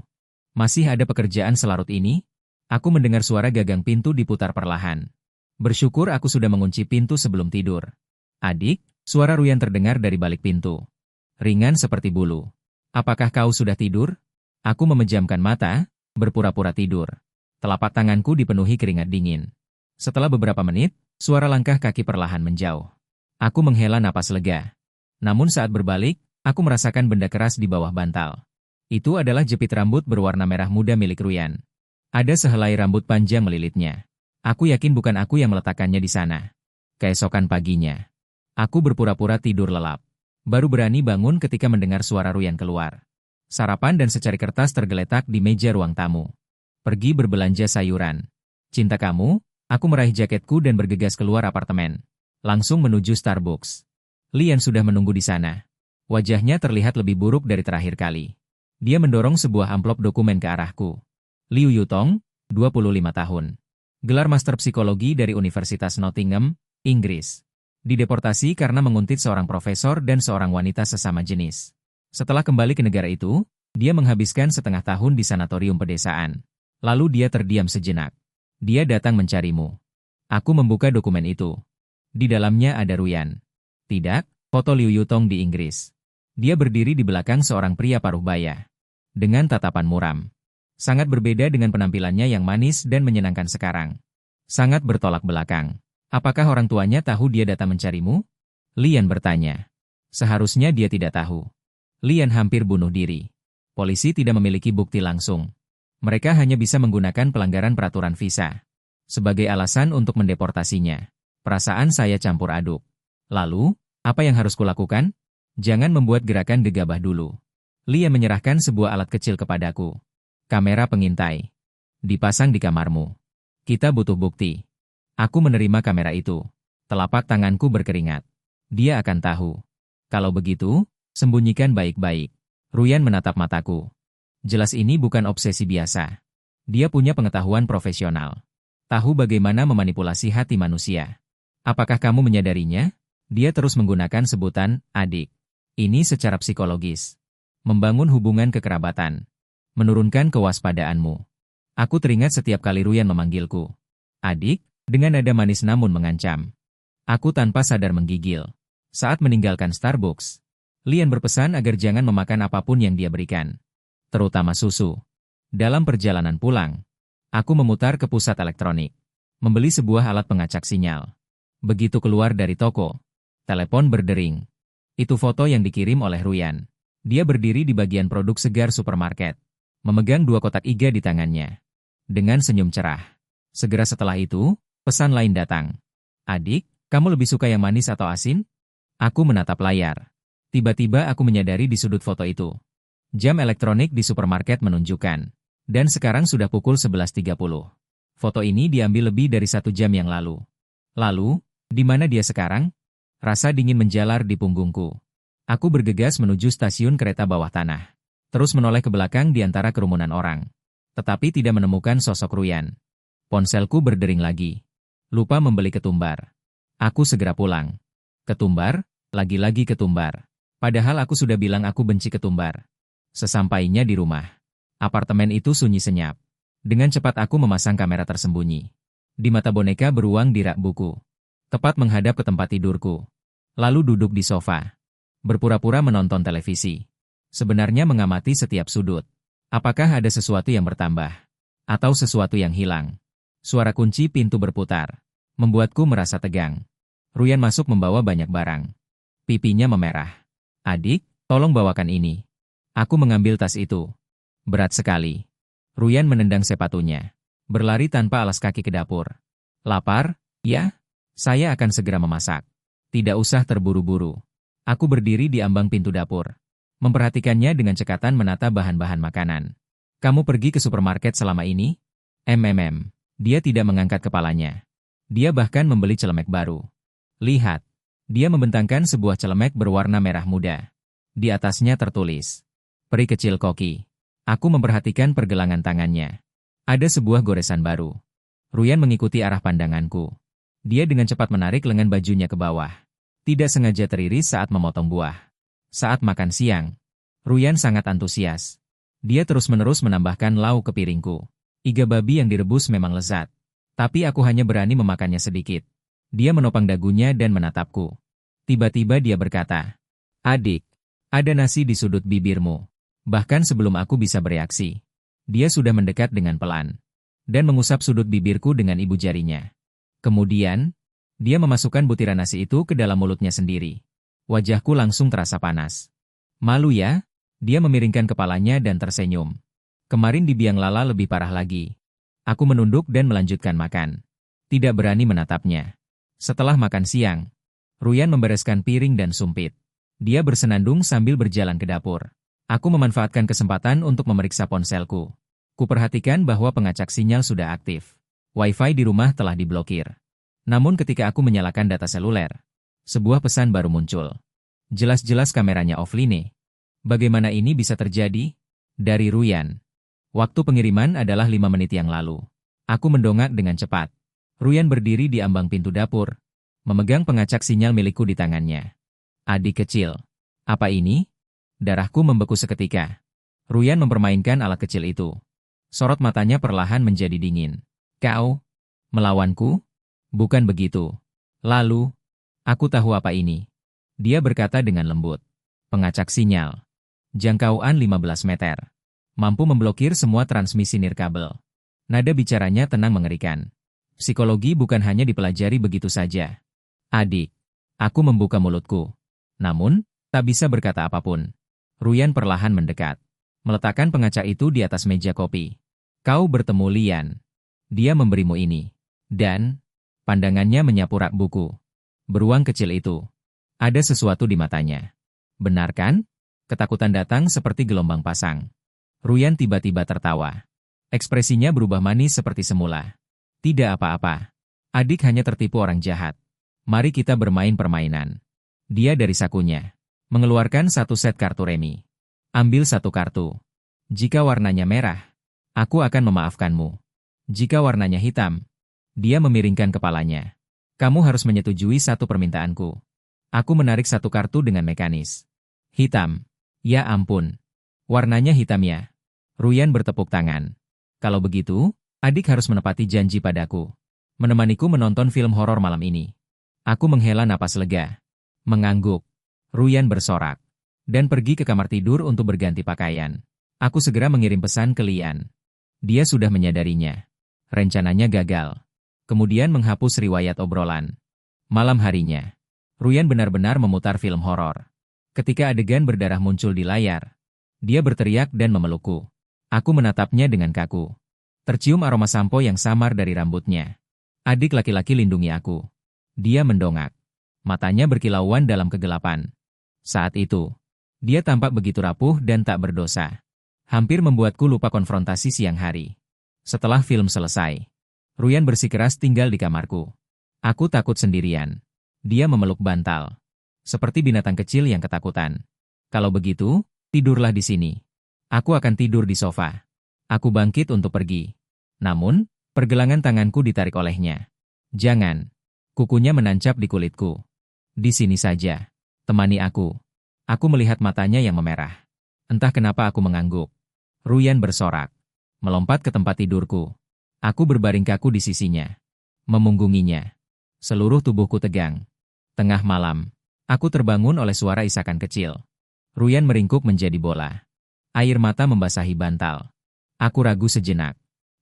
Masih ada pekerjaan selarut ini? Aku mendengar suara gagang pintu diputar perlahan. Bersyukur aku sudah mengunci pintu sebelum tidur. Adik, suara Ruyan terdengar dari balik pintu. Ringan seperti bulu. Apakah kau sudah tidur? Aku memejamkan mata, berpura-pura tidur. Telapak tanganku dipenuhi keringat dingin. Setelah beberapa menit, suara langkah kaki perlahan menjauh. Aku menghela napas lega. Namun saat berbalik, aku merasakan benda keras di bawah bantal. Itu adalah jepit rambut berwarna merah muda milik Ruyan. Ada sehelai rambut panjang melilitnya. Aku yakin bukan aku yang meletakkannya di sana. Keesokan paginya, aku berpura-pura tidur lelap. Baru berani bangun ketika mendengar suara Ruyan keluar. Sarapan dan secari kertas tergeletak di meja ruang tamu. Pergi berbelanja sayuran. Cinta kamu, aku meraih jaketku dan bergegas keluar apartemen. Langsung menuju Starbucks. Lian sudah menunggu di sana. Wajahnya terlihat lebih buruk dari terakhir kali. Dia mendorong sebuah amplop dokumen ke arahku. Liu Yutong, 25 tahun. Gelar Master Psikologi dari Universitas Nottingham, Inggris. Dideportasi karena menguntit seorang profesor dan seorang wanita sesama jenis. Setelah kembali ke negara itu, dia menghabiskan setengah tahun di sanatorium pedesaan. Lalu dia terdiam sejenak. Dia datang mencarimu. Aku membuka dokumen itu. Di dalamnya ada Ruyan. Tidak, foto Liu Yutong di Inggris. Dia berdiri di belakang seorang pria paruh baya. Dengan tatapan muram. Sangat berbeda dengan penampilannya yang manis dan menyenangkan sekarang. Sangat bertolak belakang. Apakah orang tuanya tahu dia datang mencarimu? Lian bertanya. Seharusnya dia tidak tahu. Lian hampir bunuh diri. Polisi tidak memiliki bukti langsung. Mereka hanya bisa menggunakan pelanggaran peraturan visa. Sebagai alasan untuk mendeportasinya. Perasaan saya campur aduk. Lalu, apa yang harus kulakukan? Jangan membuat gerakan gegabah dulu. Lian menyerahkan sebuah alat kecil kepadaku. Kamera pengintai. Dipasang di kamarmu. Kita butuh bukti. Aku menerima kamera itu. Telapak tanganku berkeringat. Dia akan tahu. Kalau begitu, sembunyikan baik-baik. Ruyan menatap mataku. Jelas ini bukan obsesi biasa. Dia punya pengetahuan profesional. Tahu bagaimana memanipulasi hati manusia. Apakah kamu menyadarinya? Dia terus menggunakan sebutan adik. Ini secara psikologis. Membangun hubungan kekerabatan. Menurunkan kewaspadaanmu. Aku teringat setiap kali Ruyan memanggilku. Adik, dengan nada manis namun mengancam. Aku tanpa sadar menggigil. Saat meninggalkan Starbucks, Lian berpesan agar jangan memakan apapun yang dia berikan. Terutama susu. Dalam perjalanan pulang, aku memutar ke pusat elektronik. Membeli sebuah alat pengacak sinyal. Begitu keluar dari toko, telepon berdering. Itu foto yang dikirim oleh Ruyan. Dia berdiri di bagian produk segar supermarket. Memegang 2 kotak iga di tangannya. Dengan senyum cerah. Segera setelah itu, pesan lain datang. Adik, kamu lebih suka yang manis atau asin? Aku menatap layar. Tiba-tiba aku menyadari di sudut foto itu. Jam elektronik di supermarket menunjukkan. Dan sekarang sudah pukul 11.30. Foto ini diambil lebih dari 1 jam yang lalu. Lalu, di mana dia sekarang? Rasa dingin menjalar di punggungku. Aku bergegas menuju stasiun kereta bawah tanah. Terus menoleh ke belakang di antara kerumunan orang. Tetapi tidak menemukan sosok Ruyan. Ponselku berdering lagi. Lupa membeli ketumbar. Aku segera pulang. Ketumbar? Lagi-lagi ketumbar. Padahal aku sudah bilang aku benci ketumbar. Sesampainya di rumah. Apartemen itu sunyi senyap. Dengan cepat aku memasang kamera tersembunyi. Di mata boneka beruang di rak buku. Tepat menghadap ke tempat tidurku. Lalu duduk di sofa. Berpura-pura menonton televisi. Sebenarnya mengamati setiap sudut. Apakah ada sesuatu yang bertambah? Atau sesuatu yang hilang? Suara kunci pintu berputar. Membuatku merasa tegang. Ruyan masuk membawa banyak barang. Pipinya memerah. Adik, tolong bawakan ini. Aku mengambil tas itu. Berat sekali. Ruyan menendang sepatunya. Berlari tanpa alas kaki ke dapur. Lapar? Ya? Saya akan segera memasak. Tidak usah terburu-buru. Aku berdiri di ambang pintu dapur. Memperhatikannya dengan cekatan menata bahan-bahan makanan. Kamu pergi ke supermarket selama ini? Dia tidak mengangkat kepalanya. Dia bahkan membeli celemek baru. Lihat. Dia membentangkan sebuah celemek berwarna merah muda. Di atasnya tertulis. Peri kecil koki. Aku memperhatikan pergelangan tangannya. Ada sebuah goresan baru. Ruyan mengikuti arah pandanganku. Dia dengan cepat menarik lengan bajunya ke bawah. Tidak sengaja teriris saat memotong buah. Saat makan siang, Ruyan sangat antusias. Dia terus-menerus menambahkan lauk ke piringku. Iga babi yang direbus memang lezat. Tapi aku hanya berani memakannya sedikit. Dia menopang dagunya dan menatapku. Tiba-tiba dia berkata, Adik, ada nasi di sudut bibirmu. Bahkan sebelum aku bisa bereaksi, dia sudah mendekat dengan pelan. Dan mengusap sudut bibirku dengan ibu jarinya. Kemudian, dia memasukkan butiran nasi itu ke dalam mulutnya sendiri. Wajahku langsung terasa panas. Malu ya? Dia memiringkan kepalanya dan tersenyum. Kemarin di biang lala lebih parah lagi. Aku menunduk dan melanjutkan makan. Tidak berani menatapnya. Setelah makan siang, Ruyan membereskan piring dan sumpit. Dia bersenandung sambil berjalan ke dapur. Aku memanfaatkan kesempatan untuk memeriksa ponselku. Kuperhatikan bahwa pengacak sinyal sudah aktif. Wi-Fi di rumah telah diblokir. Namun ketika aku menyalakan data seluler, sebuah pesan baru muncul. Jelas-jelas kameranya offline. Bagaimana ini bisa terjadi? Dari Ruyan. Waktu pengiriman adalah 5 menit yang lalu. Aku mendongak dengan cepat. Ruyan berdiri di ambang pintu dapur, memegang pengacak sinyal milikku di tangannya. Adik kecil. Apa ini? Darahku membeku seketika. Ruyan mempermainkan alat kecil itu. Sorot matanya perlahan menjadi dingin. Kau? Melawanku? Bukan begitu. Lalu, aku tahu apa ini. Dia berkata dengan lembut. Pengacak sinyal. Jangkauan 15 meter. Mampu memblokir semua transmisi nirkabel. Nada bicaranya tenang mengerikan. Psikologi bukan hanya dipelajari begitu saja. Adik. Aku membuka mulutku. Namun, tak bisa berkata apapun. Ruyan perlahan mendekat. Meletakkan pengacak itu di atas meja kopi. Kau bertemu Lian. Dia memberimu ini. Dan, pandangannya menyapu rak buku. Beruang kecil itu. Ada sesuatu di matanya. Benar kan? Ketakutan datang seperti gelombang pasang. Ruyan tiba-tiba tertawa. Ekspresinya berubah manis seperti semula. Tidak apa-apa. Adik hanya tertipu orang jahat. Mari kita bermain permainan. Dia dari sakunya mengeluarkan satu set kartu remi. Ambil satu kartu. Jika warnanya merah, aku akan memaafkanmu. Jika warnanya hitam, dia memiringkan kepalanya. Kamu harus menyetujui satu permintaanku. Aku menarik satu kartu dengan mekanis. Hitam. Ya ampun. Warnanya hitam ya. Ruyan bertepuk tangan. Kalau begitu, adik harus menepati janji padaku. Menemaniku menonton film horor malam ini. Aku menghela napas lega. Mengangguk. Ruyan bersorak. Dan pergi ke kamar tidur untuk berganti pakaian. Aku segera mengirim pesan ke Lian. Dia sudah menyadarinya. Rencananya gagal. Kemudian menghapus riwayat obrolan. Malam harinya, Ruyan benar-benar memutar film horor. Ketika adegan berdarah muncul di layar, dia berteriak dan memelukku. Aku menatapnya dengan kaku. Tercium aroma sampo yang samar dari rambutnya. Adik laki-laki lindungi aku. Dia mendongak. Matanya berkilauan dalam kegelapan. Saat itu, dia tampak begitu rapuh dan tak berdosa. Hampir membuatku lupa konfrontasi siang hari. Setelah film selesai, Ruyan bersikeras tinggal di kamarku. Aku takut sendirian. Dia memeluk bantal. Seperti binatang kecil yang ketakutan. Kalau begitu, tidurlah di sini. Aku akan tidur di sofa. Aku bangkit untuk pergi. Namun, pergelangan tanganku ditarik olehnya. Jangan. Kukunya menancap di kulitku. Di sini saja. Temani aku. Aku melihat matanya yang memerah. Entah kenapa aku mengangguk. Ruyan bersorak. Melompat ke tempat tidurku. Aku berbaring kaku di sisinya. Memunggunginya. Seluruh tubuhku tegang. Tengah malam, aku terbangun oleh suara isakan kecil. Ruyan meringkuk menjadi bola. Air mata membasahi bantal. Aku ragu sejenak.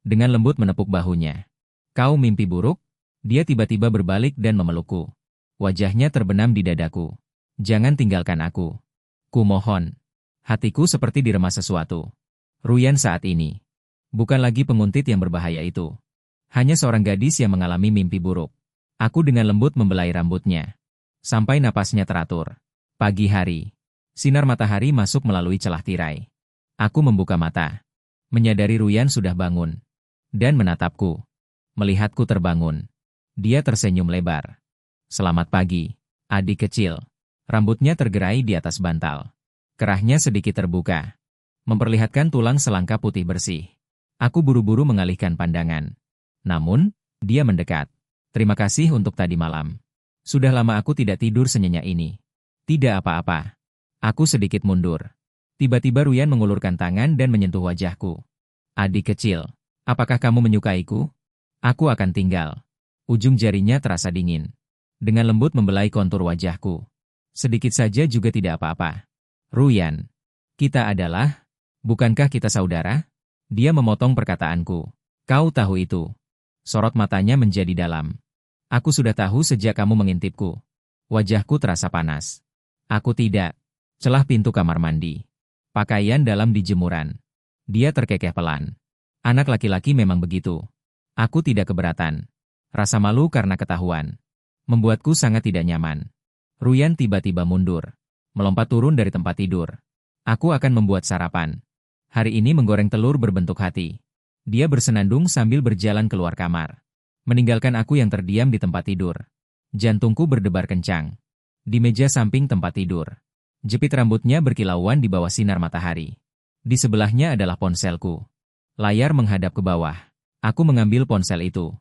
Dengan lembut menepuk bahunya. Kau mimpi buruk? Dia tiba-tiba berbalik dan memelukku. Wajahnya terbenam di dadaku. Jangan tinggalkan aku. Kumohon. Hatiku seperti diremas sesuatu. Ruyan saat ini bukan lagi penguntit yang berbahaya itu. Hanya seorang gadis yang mengalami mimpi buruk. Aku dengan lembut membelai rambutnya. Sampai napasnya teratur. Pagi hari. Sinar matahari masuk melalui celah tirai. Aku membuka mata. Menyadari Ruyan sudah bangun. Dan menatapku. Melihatku terbangun. Dia tersenyum lebar. Selamat pagi, adik kecil. Rambutnya tergerai di atas bantal. Kerahnya sedikit terbuka. Memperlihatkan tulang selangka putih bersih. Aku buru-buru mengalihkan pandangan. Namun, dia mendekat. Terima kasih untuk tadi malam. Sudah lama aku tidak tidur senyenyak ini. Tidak apa-apa. Aku sedikit mundur. Tiba-tiba Ruyan mengulurkan tangan dan menyentuh wajahku. Adik kecil, apakah kamu menyukaiku? Aku akan tinggal. Ujung jarinya terasa dingin. Dengan lembut membelai kontur wajahku. Sedikit saja juga tidak apa-apa. Ruyan, kita adalah, bukankah kita saudara? Dia memotong perkataanku. Kau tahu itu. Sorot matanya menjadi dalam. Aku sudah tahu sejak kamu mengintipku. Wajahku terasa panas. Aku tidak. Celah pintu kamar mandi. Pakaian dalam di jemuran. Dia terkekeh pelan. Anak laki-laki memang begitu. Aku tidak keberatan. Rasa malu karena ketahuan. Membuatku sangat tidak nyaman. Ruyan tiba-tiba mundur. Melompat turun dari tempat tidur. Aku akan membuat sarapan. Hari ini menggoreng telur berbentuk hati. Dia bersenandung sambil berjalan keluar kamar. Meninggalkan aku yang terdiam di tempat tidur. Jantungku berdebar kencang. Di meja samping tempat tidur. Jepit rambutnya berkilauan di bawah sinar matahari. Di sebelahnya adalah ponselku. Layar menghadap ke bawah. Aku mengambil ponsel itu.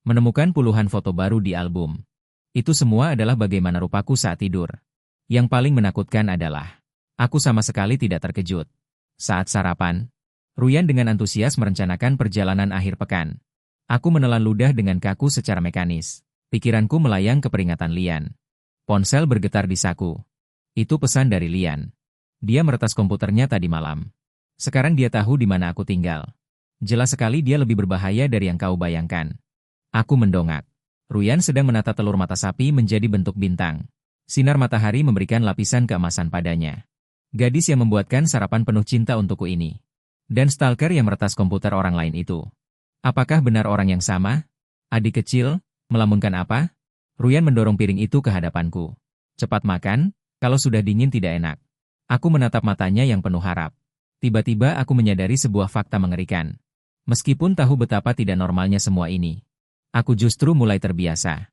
Menemukan puluhan foto baru di album. Itu semua adalah bagaimana rupaku saat tidur. Yang paling menakutkan adalah, aku sama sekali tidak terkejut. Saat sarapan, Ruyan dengan antusias merencanakan perjalanan akhir pekan. Aku menelan ludah dengan kaku secara mekanis. Pikiranku melayang ke peringatan Lian. Ponsel bergetar di saku. Itu pesan dari Lian. Dia meretas komputernya tadi malam. Sekarang dia tahu di mana aku tinggal. Jelas sekali dia lebih berbahaya dari yang kau bayangkan. Aku mendongak. Ruyan sedang menata telur mata sapi menjadi bentuk bintang. Sinar matahari memberikan lapisan keemasan padanya. Gadis yang membuatkan sarapan penuh cinta untukku ini. Dan stalker yang meretas komputer orang lain itu. Apakah benar orang yang sama? Adik kecil, melamunkan apa? Ruyan mendorong piring itu ke hadapanku. Cepat makan, kalau sudah dingin tidak enak. Aku menatap matanya yang penuh harap. Tiba-tiba aku menyadari sebuah fakta mengerikan. Meskipun tahu betapa tidak normalnya semua ini, aku justru mulai terbiasa.